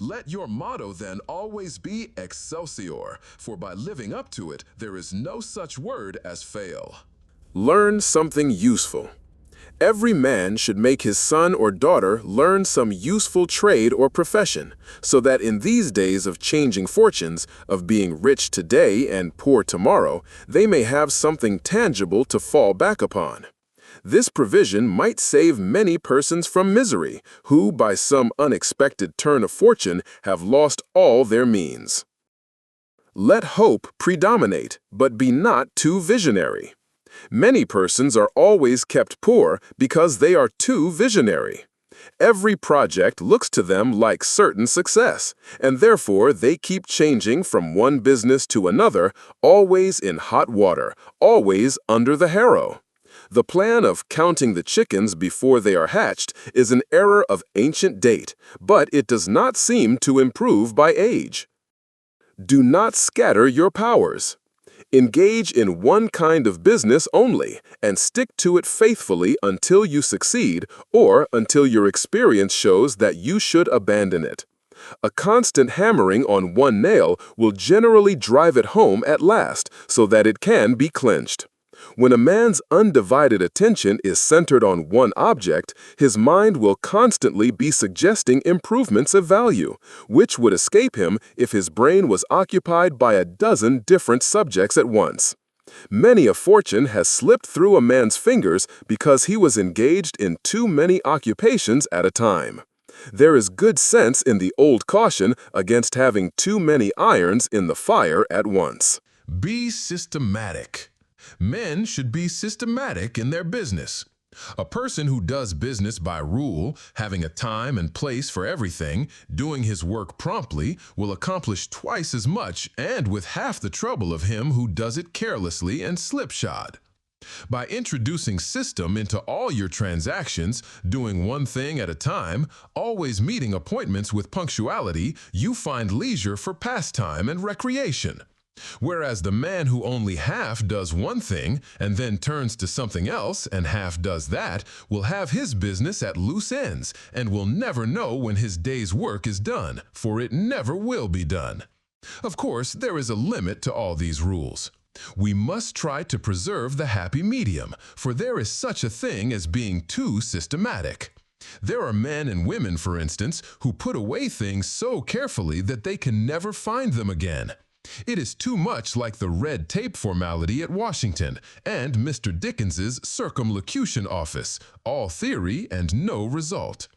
Let your motto then always be Excelsior, for by living up to it, there is no such word as fail. Learn something useful. Every man should make his son or daughter learn some useful trade or profession, so that in these days of changing fortunes, of being rich today and poor tomorrow, they may have something tangible to fall back upon. This provision might save many persons from misery, who, by some unexpected turn of fortune, have lost all their means. Let hope predominate, but be not too visionary. Many persons are always kept poor because they are too visionary. Every project looks to them like certain success, and therefore they keep changing from one business to another, always in hot water, always under the harrow. The plan of counting the chickens before they are hatched is an error of ancient date, but it does not seem to improve by age. Do not scatter your powers. Engage in one kind of business only and stick to it faithfully until you succeed or until your experience shows that you should abandon it. A constant hammering on one nail will generally drive it home at last so that it can be clinched. When a man's undivided attention is centered on one object, his mind will constantly be suggesting improvements of value, which would escape him if his brain was occupied by a dozen different subjects at once. Many a fortune has slipped through a man's fingers because he was engaged in too many occupations at a time. There is good sense in the old caution against having too many irons in the fire at once. Be systematic. Men should be systematic in their business. A person who does business by rule, having a time and place for everything, doing his work promptly, will accomplish twice as much and with half the trouble of him who does it carelessly and slipshod. By introducing system into all your transactions, doing one thing at a time, always meeting appointments with punctuality, you find leisure for pastime and recreation. Whereas the man who only half does one thing and then turns to something else and half does that will have his business at loose ends and will never know when his day's work is done, for it never will be done. Of course, there is a limit to all these rules. We must try to preserve the happy medium, for there is such a thing as being too systematic. There are men and women, for instance, who put away things so carefully that they can never find them again. It is too much like the red tape formality at Washington and Mr. Dickens's circumlocution office, all theory and no result.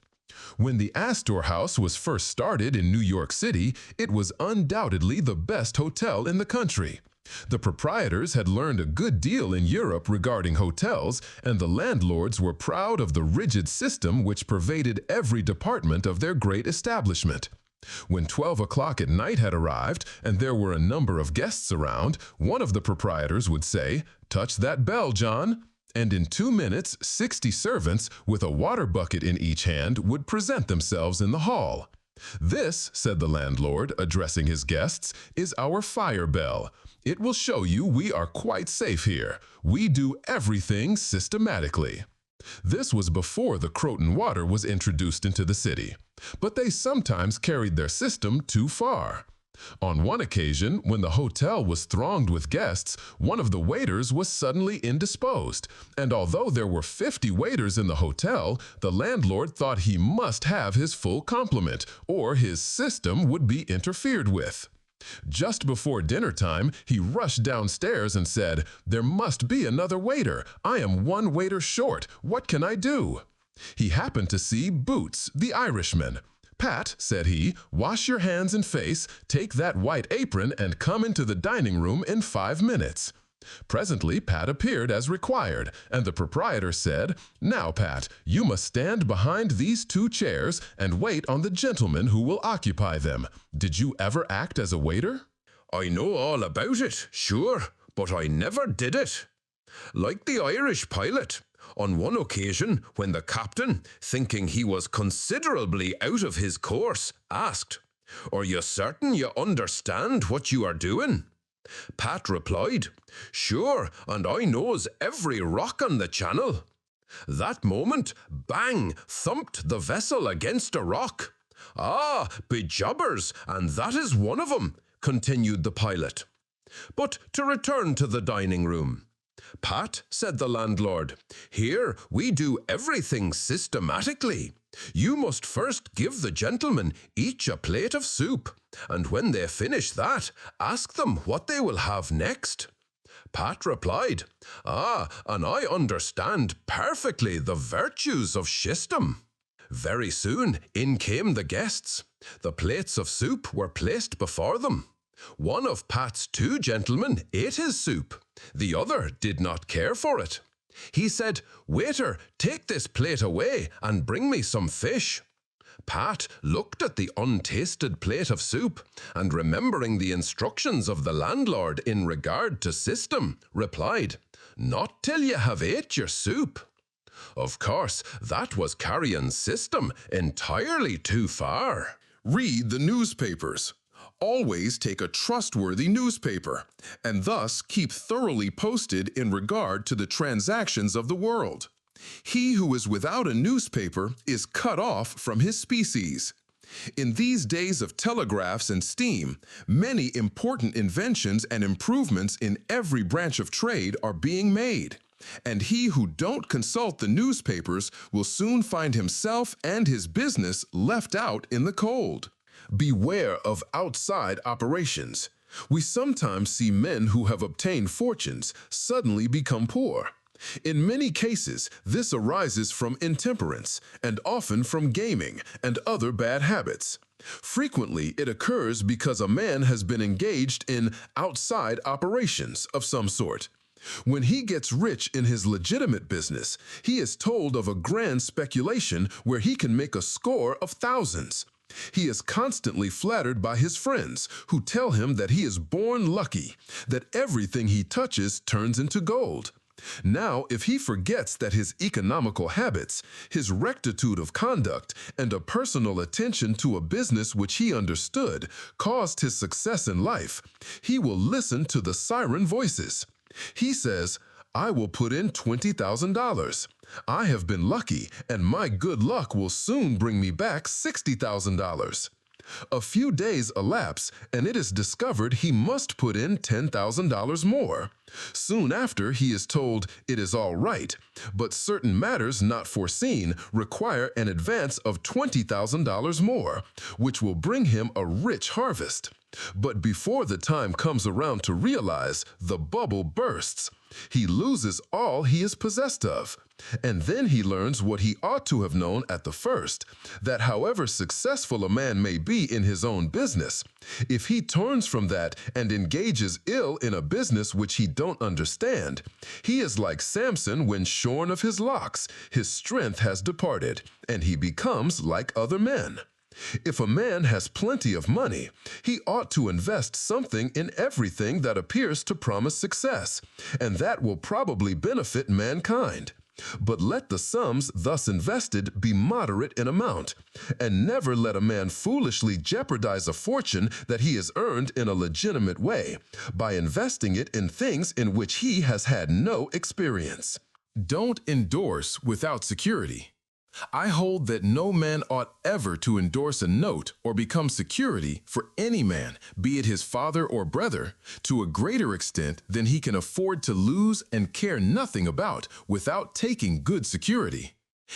When the Astor House was first started in New York City, it was undoubtedly the best hotel in the country. The proprietors had learned a good deal in Europe regarding hotels, and the landlords were proud of the rigid system which pervaded every department of their great establishment. When 12 o'clock at night had arrived and there were a number of guests around, one of the proprietors would say, "Touch that bell, John," and in 2 minutes 60 servants with a water bucket in each hand would present themselves in the hall. "This," said the landlord, addressing his guests, "is our fire bell. It will show you we are quite safe here. We do everything systematically." This was before the Croton water was introduced into the city. But they sometimes carried their system too far. On one occasion, when the hotel was thronged with guests, one of the waiters was suddenly indisposed, and although there were 50 waiters in the hotel, the landlord thought he must have his full complement, or his system would be interfered with. Just before dinner time, he rushed downstairs and said, "There must be another waiter. I am one waiter short. What can I do?" He happened to see Boots, the Irishman. "Pat," said he, "wash your hands and face, take that white apron, and come into the dining room in 5 minutes." Presently Pat appeared as required, and the proprietor said, "Now, Pat, you must stand behind these 2 chairs and wait on the gentleman who will occupy them. Did you ever act as a waiter?" "I know all about it, sure, but I never did it. Like the Irish pilot. On one occasion, when the captain, thinking he was considerably out of his course, asked, Are you certain you understand what you are doing? Pat replied, Sure, and I knows every rock on the channel. That moment, bang, thumped the vessel against a rock. Ah, bejobbers, and that is one of 'em, continued the pilot. But to return to the dining room. Pat, said the landlord, here we do everything systematically. You must first give the gentlemen each a plate of soup, and when they finish that, ask them what they will have next. Pat replied, Ah, and I understand perfectly the virtues of system. Very soon in came the guests. The plates of soup were placed before them. One of Pat's 2 gentlemen ate his soup. The other did not care for it. He said, Waiter, take this plate away and bring me some fish. Pat looked at the untasted plate of soup and, remembering the instructions of the landlord in regard to system, replied, Not till you have ate your soup. Of course, that was carrying system entirely too far. Read the newspapers. Always take a trustworthy newspaper, and thus keep thoroughly posted in regard to the transactions of the world. He who is without a newspaper is cut off from his species. In these days of telegraphs and steam, many important inventions and improvements in every branch of trade are being made, and he who don't consult the newspapers will soon find himself and his business left out in the cold. Beware of outside operations. We sometimes see men who have obtained fortunes suddenly become poor. In many cases, this arises from intemperance and often from gaming and other bad habits. Frequently, it occurs because a man has been engaged in outside operations of some sort. When he gets rich in his legitimate business, he is told of a grand speculation where he can make a score of thousands. He is constantly flattered by his friends who tell him that he is born lucky, that everything he touches turns into gold. Now, if he forgets that his economical habits, his rectitude of conduct, and a personal attention to a business which he understood caused his success in life, he will listen to the siren voices. He says, I will put in $20,000. I have been lucky, and my good luck will soon bring me back $60,000. A few days elapse, and it is discovered he must put in $10,000 more. Soon after, he is told it is all right, but certain matters not foreseen require an advance of $20,000 more, which will bring him a rich harvest. But before the time comes around to realize, the bubble bursts. He loses all he is possessed of. And then he learns what he ought to have known at the first, that however successful a man may be in his own business, if he turns from that and engages ill in a business which he don't understand, he is like Samson when shorn of his locks, his strength has departed, and he becomes like other men. If a man has plenty of money, he ought to invest something in everything that appears to promise success, and that will probably benefit mankind. But let the sums thus invested be moderate in amount, and never let a man foolishly jeopardize a fortune that he has earned in a legitimate way by investing it in things in which he has had no experience. Don't endorse without security. I hold that no man ought ever to endorse a note or become security for any man, be it his father or brother, to a greater extent than he can afford to lose and care nothing about without taking good security.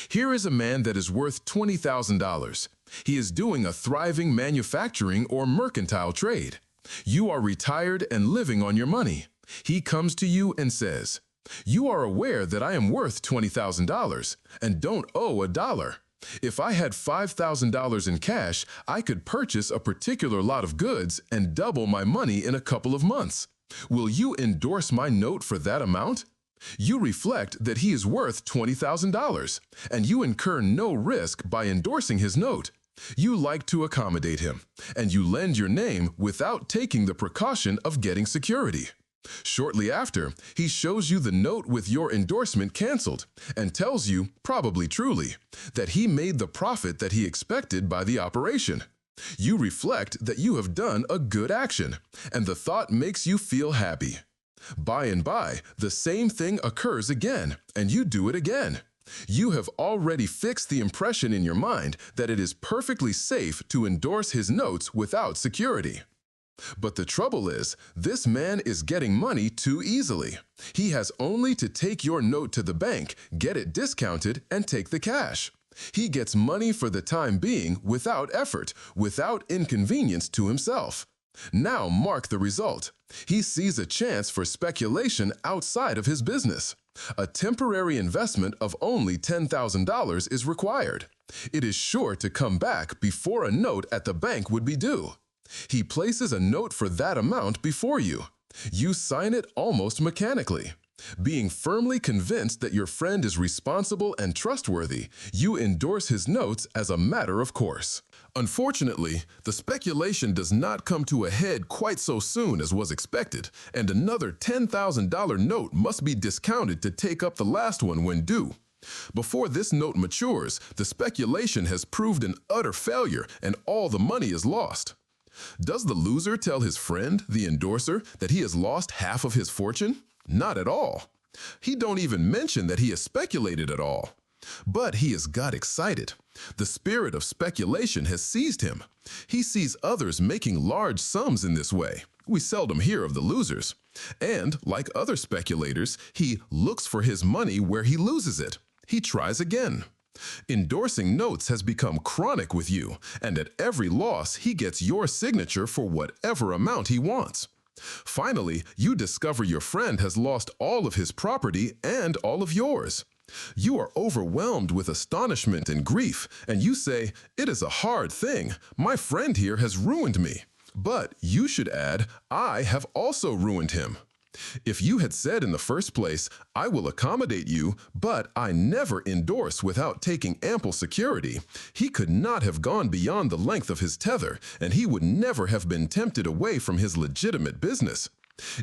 Here is a man that is worth $20,000. He is doing a thriving manufacturing or mercantile trade. You are retired and living on your money. He comes to you and says, You are aware that I am worth $20,000 and don't owe a dollar. If I had $5,000 in cash, I could purchase a particular lot of goods and double my money in a couple of months. Will you endorse my note for that amount? You reflect that he is worth $20,000, and you incur no risk by endorsing his note. You like to accommodate him, and you lend your name without taking the precaution of getting security. Shortly after, he shows you the note with your endorsement canceled and tells you, probably truly, that he made the profit that he expected by the operation. You reflect that you have done a good action, and the thought makes you feel happy. By and by, the same thing occurs again, and you do it again. You have already fixed the impression in your mind that it is perfectly safe to endorse his notes without security. But the trouble is, this man is getting money too easily. He has only to take your note to the bank, get it discounted, and take the cash. He gets money for the time being without effort, without inconvenience to himself. Now mark the result. He sees a chance for speculation outside of his business. A temporary investment of only $10,000 is required. It is sure to come back before a note at the bank would be due. He places a note for that amount before you. You sign it almost mechanically. Being firmly convinced that your friend is responsible and trustworthy, you endorse his notes as a matter of course. Unfortunately, the speculation does not come to a head quite so soon as was expected, and another $10,000 note must be discounted to take up the last one when due. Before this note matures, the speculation has proved an utter failure and all the money is lost. Does the loser tell his friend, the endorser, that he has lost half of his fortune? Not at all. He don't even mention that he has speculated at all. But he has got excited. The spirit of speculation has seized him. He sees others making large sums in this way. We seldom hear of the losers. And, like other speculators, he looks for his money where he loses it. He tries again. Endorsing notes has become chronic with you, and at every loss he gets your signature for whatever amount he wants. Finally, you discover your friend has lost all of his property and all of yours. You are overwhelmed with astonishment and grief, and you say, "It is a hard thing. My friend here has ruined me." But you should add, "I have also ruined him." If you had said in the first place, "I will accommodate you, but I never endorse without taking ample security," he could not have gone beyond the length of his tether, and he would never have been tempted away from his legitimate business.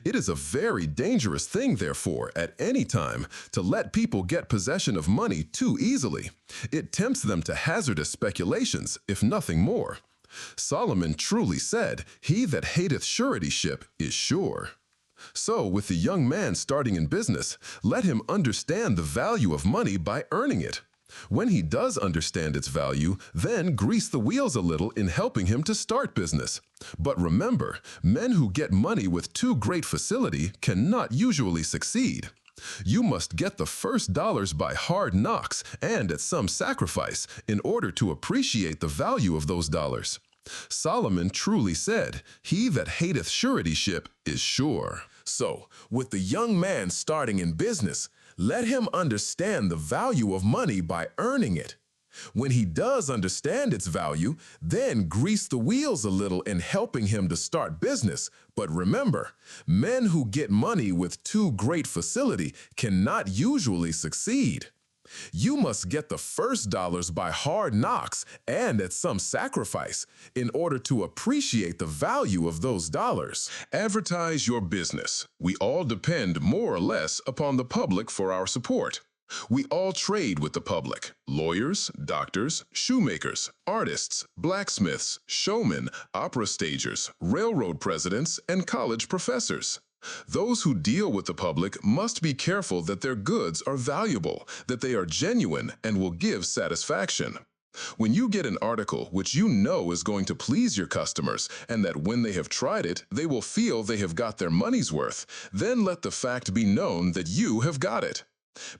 It is a very dangerous thing, therefore, at any time, to let people get possession of money too easily. It tempts them to hazardous speculations, if nothing more. Solomon truly said, "He that hateth suretyship is sure." So, with the young man starting in business, let him understand the value of money by earning it. When he does understand its value, then grease the wheels a little in helping him to start business. But remember, men who get money with too great facility cannot usually succeed. You must get the first dollars by hard knocks and at some sacrifice in order to appreciate the value of those dollars. Solomon truly said, "He that hateth suretyship is sure." So, with the young man starting in business, let him understand the value of money by earning it. When he does understand its value, then grease the wheels a little in helping him to start business. But remember, men who get money with too great facility cannot usually succeed. You must get the first dollars by hard knocks and at some sacrifice in order to appreciate the value of those dollars. Advertise your business. We all depend more or less upon the public for our support. We all trade with the public: lawyers, doctors, shoemakers, artists, blacksmiths, showmen, opera stagers, railroad presidents, and college professors. Those who deal with the public must be careful that their goods are valuable, that they are genuine and will give satisfaction. When you get an article which you know is going to please your customers, and that when they have tried it, they will feel they have got their money's worth, then let the fact be known that you have got it.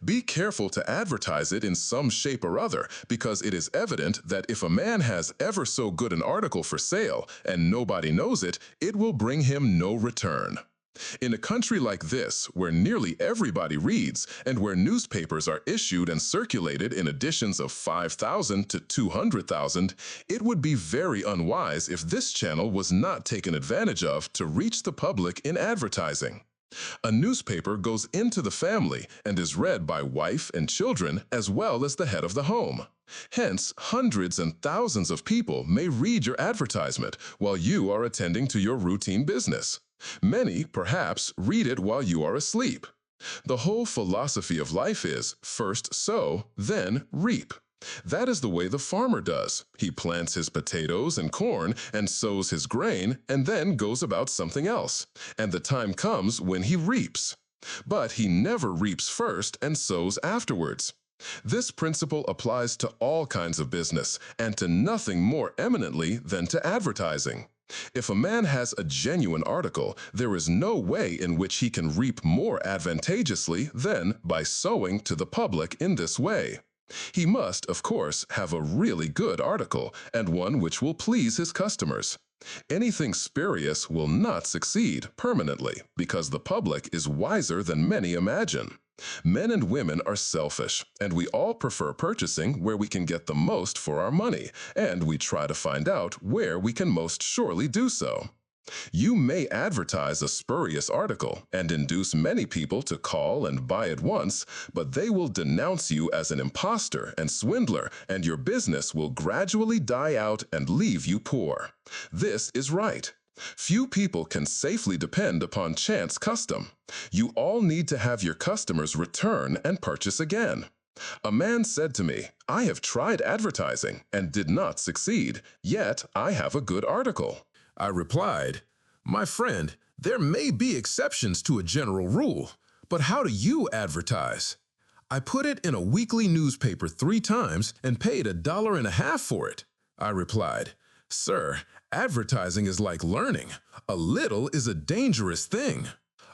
Be careful to advertise it in some shape or other, because it is evident that if a man has ever so good an article for sale and nobody knows it, it will bring him no return. In a country like this, where nearly everybody reads and where newspapers are issued and circulated in editions of 5,000 to 200,000, it would be very unwise if this channel was not taken advantage of to reach the public in advertising. A newspaper goes into the family and is read by wife and children as well as the head of the home. Hence, hundreds and thousands of people may read your advertisement while you are attending to your routine business. Many, perhaps, read it while you are asleep. The whole philosophy of life is, first sow, then reap. That is the way the farmer does. He plants his potatoes and corn and sows his grain and then goes about something else. And the time comes when he reaps. But he never reaps first and sows afterwards. This principle applies to all kinds of business and to nothing more eminently than to advertising. If a man has a genuine article, there is no way in which he can reap more advantageously than by sowing to the public in this way. He must, of course, have a really good article and one which will please his customers. Anything spurious will not succeed permanently because the public is wiser than many imagine. Men and women are selfish, and we all prefer purchasing where we can get the most for our money, and we try to find out where we can most surely do so. You may advertise a spurious article and induce many people to call and buy at once, but they will denounce you as an impostor and swindler, and your business will gradually die out and leave you poor. This is right. Few people can safely depend upon chance custom. You all need to have your customers return and purchase again. A man said to me, "I have tried advertising and did not succeed, yet I have a good article." I replied, "My friend, there may be exceptions to a general rule, but how do you advertise?" I put it in a weekly newspaper 3 times and paid $1.50 for it. I replied, "Sir, advertising is like learning. A little is a dangerous thing."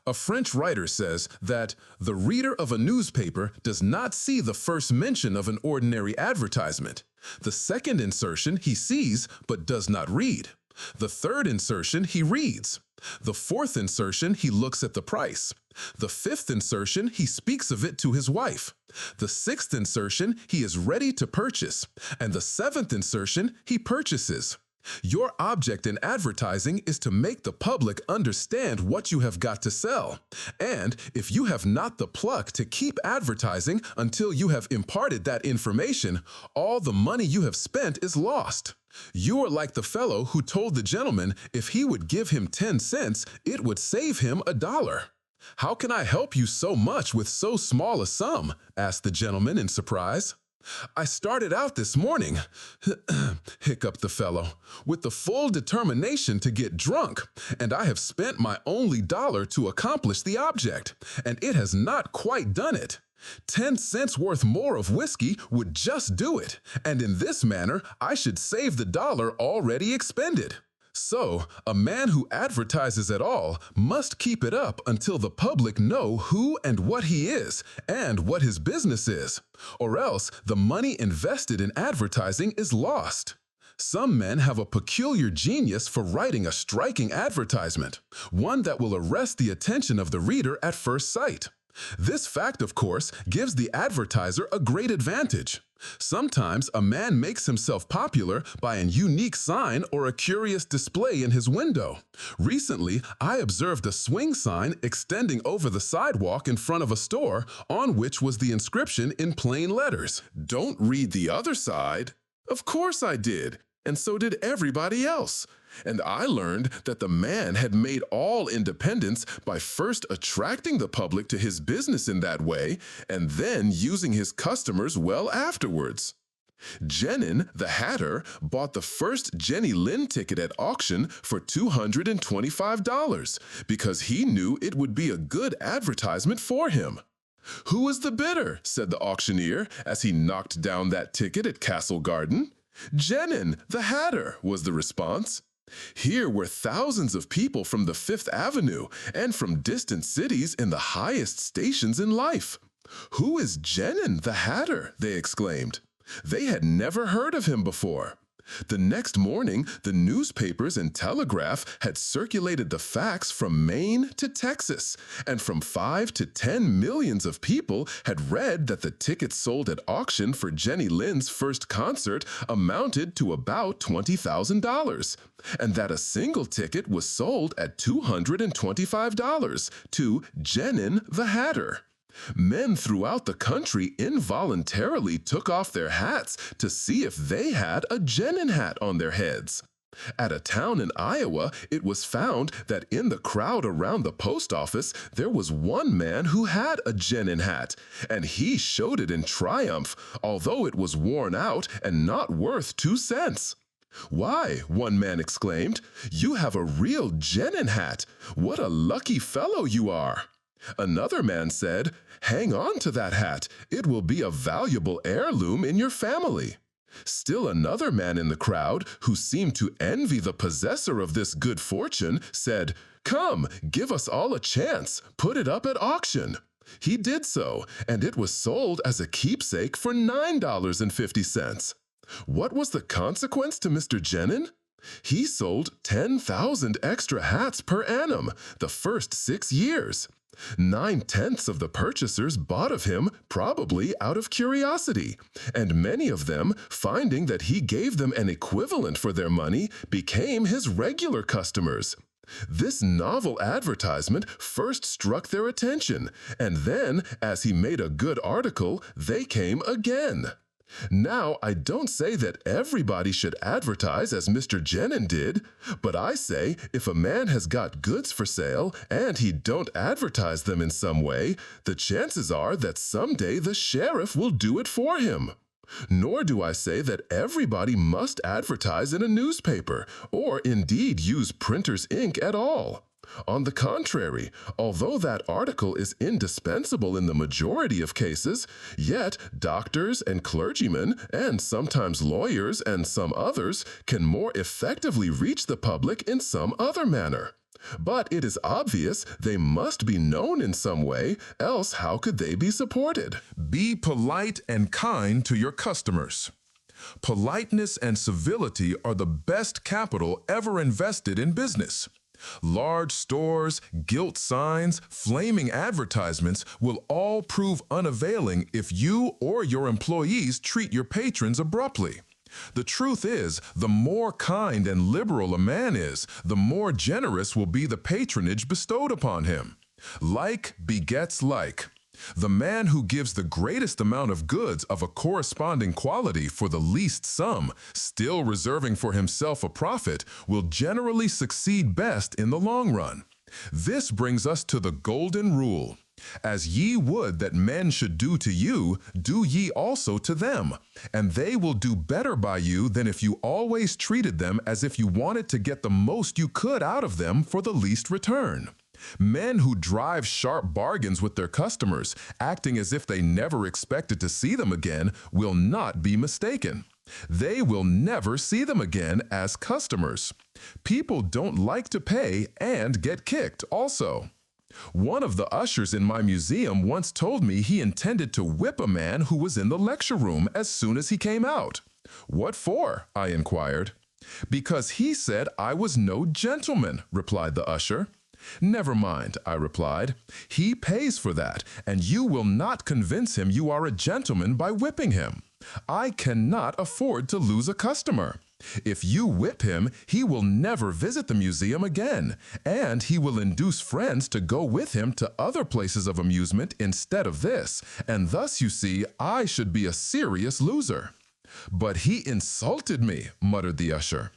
A French writer says that the reader of a newspaper does not see the first mention of an ordinary advertisement. The second insertion he sees but does not read. The third insertion he reads. The fourth insertion he looks at the price. The fifth insertion he speaks of it to his wife. The sixth insertion he is ready to purchase. And the seventh insertion he purchases. Your object in advertising is to make the public understand what you have got to sell. And if you have not the pluck to keep advertising until you have imparted that information, all the money you have spent is lost. You are like the fellow who told the gentleman if he would give him 10 cents, it would save him $1. "How can I help you so much with so small a sum?" asked the gentleman in surprise. "I started out this morning," hiccuped the fellow, "with the full determination to get drunk, and I have spent my only $1 to accomplish the object, and it has not quite done it. 10 cents worth more of whiskey would just do it, and in this manner I should save the $1 already expended." So, a man who advertises at all must keep it up until the public know who and what he is and what his business is, or else the money invested in advertising is lost. Some men have a peculiar genius for writing a striking advertisement, one that will arrest the attention of the reader at first sight. This fact, of course, gives the advertiser a great advantage. Sometimes a man makes himself popular by an unique sign or a curious display in his window. Recently, I observed a swing sign extending over the sidewalk in front of a store on which was the inscription in plain letters, "Don't read the other side." Of course I did, and so did everybody else. And I learned that the man had made all independence by first attracting the public to his business in that way and then using his customers well afterwards. Jenin, the hatter, bought the first Jenny Lind ticket at auction for $225 because he knew it would be a good advertisement for him. "Who is the bidder?" said the auctioneer as he knocked down that ticket at Castle Garden. "Jenin, the hatter," was the response. Here were thousands of people from the Fifth Avenue and from distant cities in the highest stations in life. "Who is Jenin, the hatter?" they exclaimed. They had never heard of him before. The next morning, the newspapers and telegraph had circulated the facts from Maine to Texas, and from 5 to 10 millions of people had read that the tickets sold at auction for Jenny Lind's first concert amounted to about $20,000, and that a single ticket was sold at $225 to Jenin the Hatter. Men throughout the country involuntarily took off their hats to see if they had a Jenin hat on their heads. At a town in Iowa, it was found that in the crowd around the post office, there was one man who had a genin hat, and he showed it in triumph, although it was worn out and not worth 2 cents. "Why," one man exclaimed, "you have a real genin hat. What a lucky fellow you are." Another man said, "Hang on to that hat. It will be a valuable heirloom in your family." Still another man in the crowd, who seemed to envy the possessor of this good fortune, said, "Come, give us all a chance. Put it up at auction." He did so, and it was sold as a keepsake for $9.50. What was the consequence to Mr. Genin? He sold 10,000 extra hats per annum the first 6 years. 9/10 of the purchasers bought of him, probably out of curiosity, and many of them, finding that he gave them an equivalent for their money, became his regular customers. This novel advertisement first struck their attention, and then, as he made a good article, they came again. Now, I don't say that everybody should advertise as Mr. Genin did, but I say if a man has got goods for sale and he don't advertise them in some way, the chances are that someday the sheriff will do it for him. Nor do I say that everybody must advertise in a newspaper, or indeed use printer's ink at all. On the contrary, although that article is indispensable in the majority of cases, yet doctors and clergymen, and sometimes lawyers and some others, can more effectively reach the public in some other manner. But it is obvious they must be known in some way, else how could they be supported? Be polite and kind to your customers. Politeness and civility are the best capital ever invested in business. Large stores, gilt signs, flaming advertisements will all prove unavailing if you or your employees treat your patrons abruptly. The truth is, the more kind and liberal a man is, the more generous will be the patronage bestowed upon him. Like begets like. The man who gives the greatest amount of goods of a corresponding quality for the least sum, still reserving for himself a profit, will generally succeed best in the long run. This brings us to the golden rule. As ye would that men should do to you, do ye also to them, and they will do better by you than if you always treated them as if you wanted to get the most you could out of them for the least return. Men who drive sharp bargains with their customers, acting as if they never expected to see them again, will not be mistaken. They will never see them again as customers. People don't like to pay and get kicked also. One of the ushers in my museum once told me he intended to whip a man who was in the lecture room as soon as he came out. "What for?" I inquired. "Because he said I was no gentleman," replied the usher. "Never mind," I replied. "He pays for that, and you will not convince him you are a gentleman by whipping him. I cannot afford to lose a customer. If you whip him, he will never visit the museum again, and he will induce friends to go with him to other places of amusement instead of this, and thus, you see, I should be a serious loser." "But he insulted me," muttered the usher.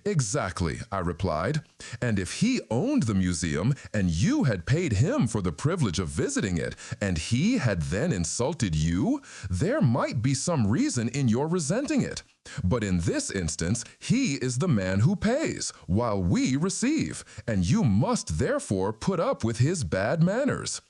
"Exactly," I replied. "And if he owned the museum and you had paid him for the privilege of visiting it, and he had then insulted you, there might be some reason in your resenting it. But in this instance, he is the man who pays, while we receive, and you must therefore put up with his bad manners."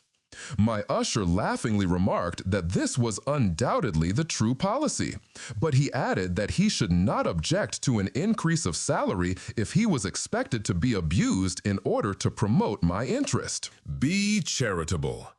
My usher laughingly remarked that this was undoubtedly the true policy, but he added that he should not object to an increase of salary if he was expected to be abused in order to promote my interest. Be charitable.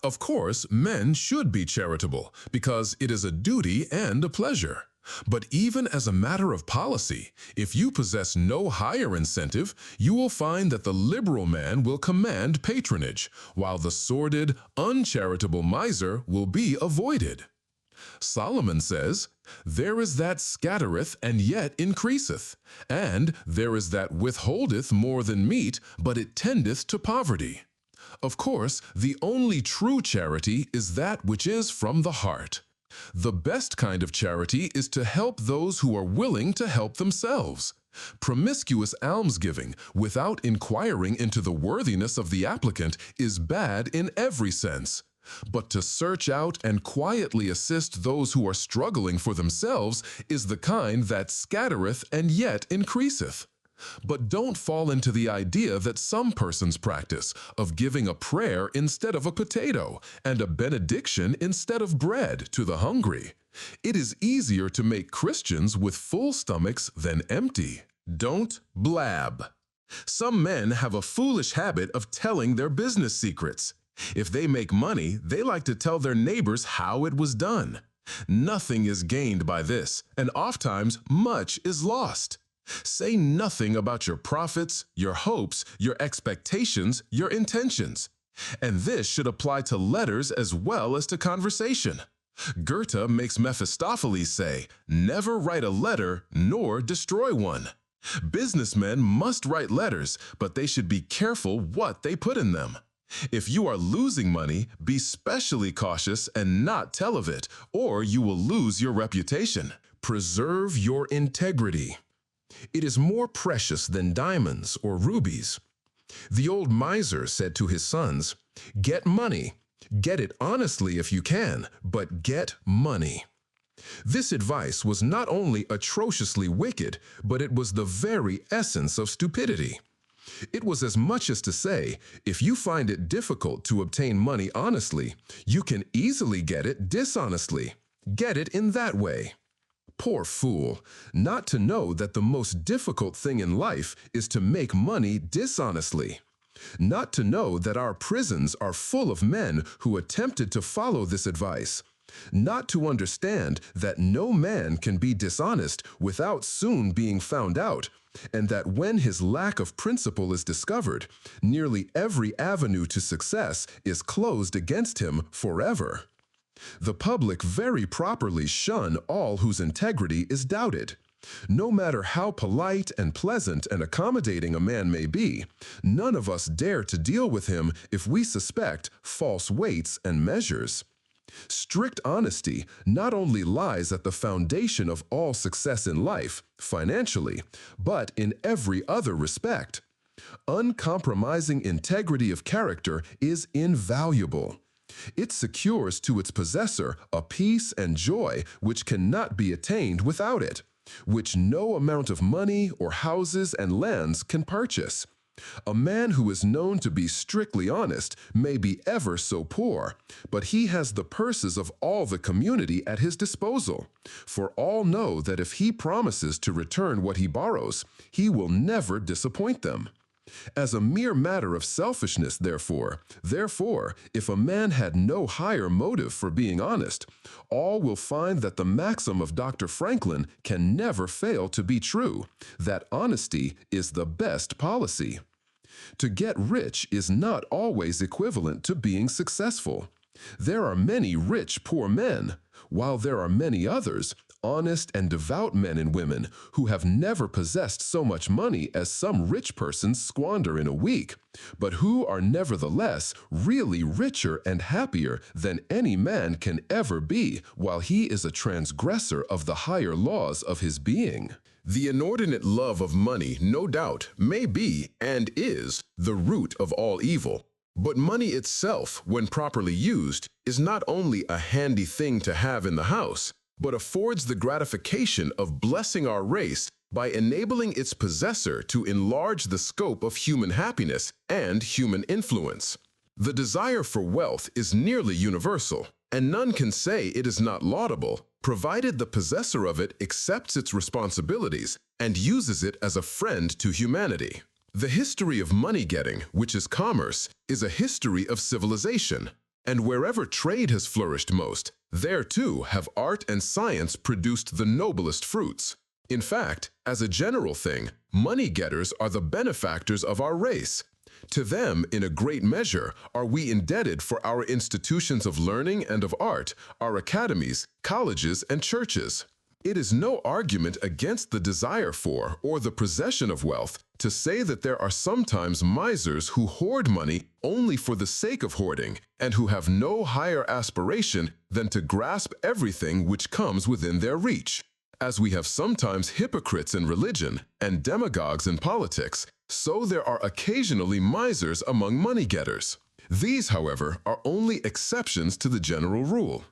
Of course, men should be charitable because it is a duty and a pleasure. But even as a matter of policy, if you possess no higher incentive, you will find that the liberal man will command patronage, while the sordid, uncharitable miser will be avoided. Solomon says, "There is that scattereth and yet increaseth, and there is that withholdeth more than meet, but it tendeth to poverty." Of course, the only true charity is that which is from the heart. The best kind of charity is to help those who are willing to help themselves. Promiscuous almsgiving without inquiring into the worthiness of the applicant is bad in every sense. But to search out and quietly assist those who are struggling for themselves is the kind that scattereth and yet increaseth. But don't fall into the idea that some persons practice of giving a prayer instead of a potato and a benediction instead of bread to the hungry. It is easier to make Christians with full stomachs than empty. Don't blab. Some men have a foolish habit of telling their business secrets. If they make money, they like to tell their neighbors how it was done. Nothing is gained by this, and oftentimes much is lost. Say nothing about your profits, your hopes, your expectations, your intentions. And this should apply to letters as well as to conversation. Goethe makes Mephistopheles say, "Never write a letter nor destroy one." Businessmen must write letters, but they should be careful what they put in them. If you are losing money, be specially cautious and not tell of it, or you will lose your reputation. Preserve your integrity. It is more precious than diamonds or rubies. The old miser said to his sons, "Get money. Get it honestly if you can, but get money." This advice was not only atrociously wicked, but it was the very essence of stupidity. It was as much as to say, if you find it difficult to obtain money honestly, you can easily get it dishonestly. Get it in that way. Poor fool, not to know that the most difficult thing in life is to make money dishonestly. Not to know that our prisons are full of men who attempted to follow this advice. Not to understand that no man can be dishonest without soon being found out, and that when his lack of principle is discovered, nearly every avenue to success is closed against him forever. The public very properly shun all whose integrity is doubted. No matter how polite and pleasant and accommodating a man may be, none of us dare to deal with him if we suspect false weights and measures. Strict honesty not only lies at the foundation of all success in life, financially, but in every other respect. Uncompromising integrity of character is invaluable. It secures to its possessor a peace and joy which cannot be attained without it, which no amount of money or houses and lands can purchase. A man who is known to be strictly honest may be ever so poor, but he has the purses of all the community at his disposal, for all know that if he promises to return what he borrows, he will never disappoint them. As a mere matter of selfishness, therefore, if a man had no higher motive for being honest, all will find that the maxim of Dr. Franklin can never fail to be true, that honesty is the best policy. To get rich is not always equivalent to being successful. There are many rich poor men, while there are many others, honest and devout men and women, who have never possessed so much money as some rich persons squander in a week, but who are nevertheless really richer and happier than any man can ever be while he is a transgressor of the higher laws of his being. The inordinate love of money, no doubt, may be, and is, the root of all evil. But money itself, when properly used, is not only a handy thing to have in the house, but affords the gratification of blessing our race by enabling its possessor to enlarge the scope of human happiness and human influence. The desire for wealth is nearly universal, and none can say it is not laudable, provided the possessor of it accepts its responsibilities and uses it as a friend to humanity. The history of money-getting, which is commerce, is a history of civilization, and wherever trade has flourished most, there too have art and science produced the noblest fruits. In fact, as a general thing, money-getters are the benefactors of our race. To them, in a great measure, are we indebted for our institutions of learning and of art, our academies, colleges, and churches. It is no argument against the desire for or the possession of wealth to say that there are sometimes misers who hoard money only for the sake of hoarding and who have no higher aspiration than to grasp everything which comes within their reach. As we have sometimes hypocrites in religion and demagogues in politics, so there are occasionally misers among money-getters. These, however, are only exceptions to the general rule.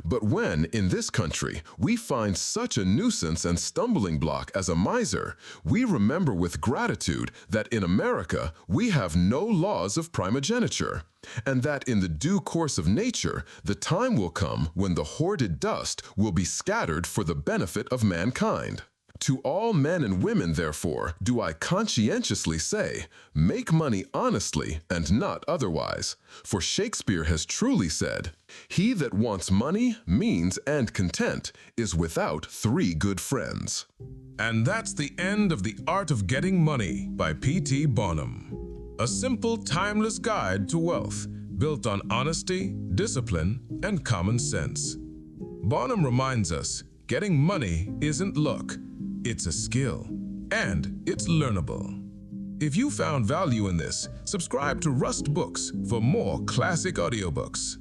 But when, in this country, we find such a nuisance and stumbling block as a miser, we remember with gratitude that in America we have no laws of primogeniture, and that in the due course of nature, the time will come when the hoarded dust will be scattered for the benefit of mankind. To all men and women, therefore, do I conscientiously say, make money honestly and not otherwise. For Shakespeare has truly said, "He that wants money, means, and content is without 3 good friends." And that's the end of The Art of Getting Money by P.T. Barnum. A simple, timeless guide to wealth, built on honesty, discipline, and common sense. Barnum reminds us, getting money isn't luck, it's a skill, and it's learnable. If you found value in this, subscribe to Rust Books for more classic audiobooks.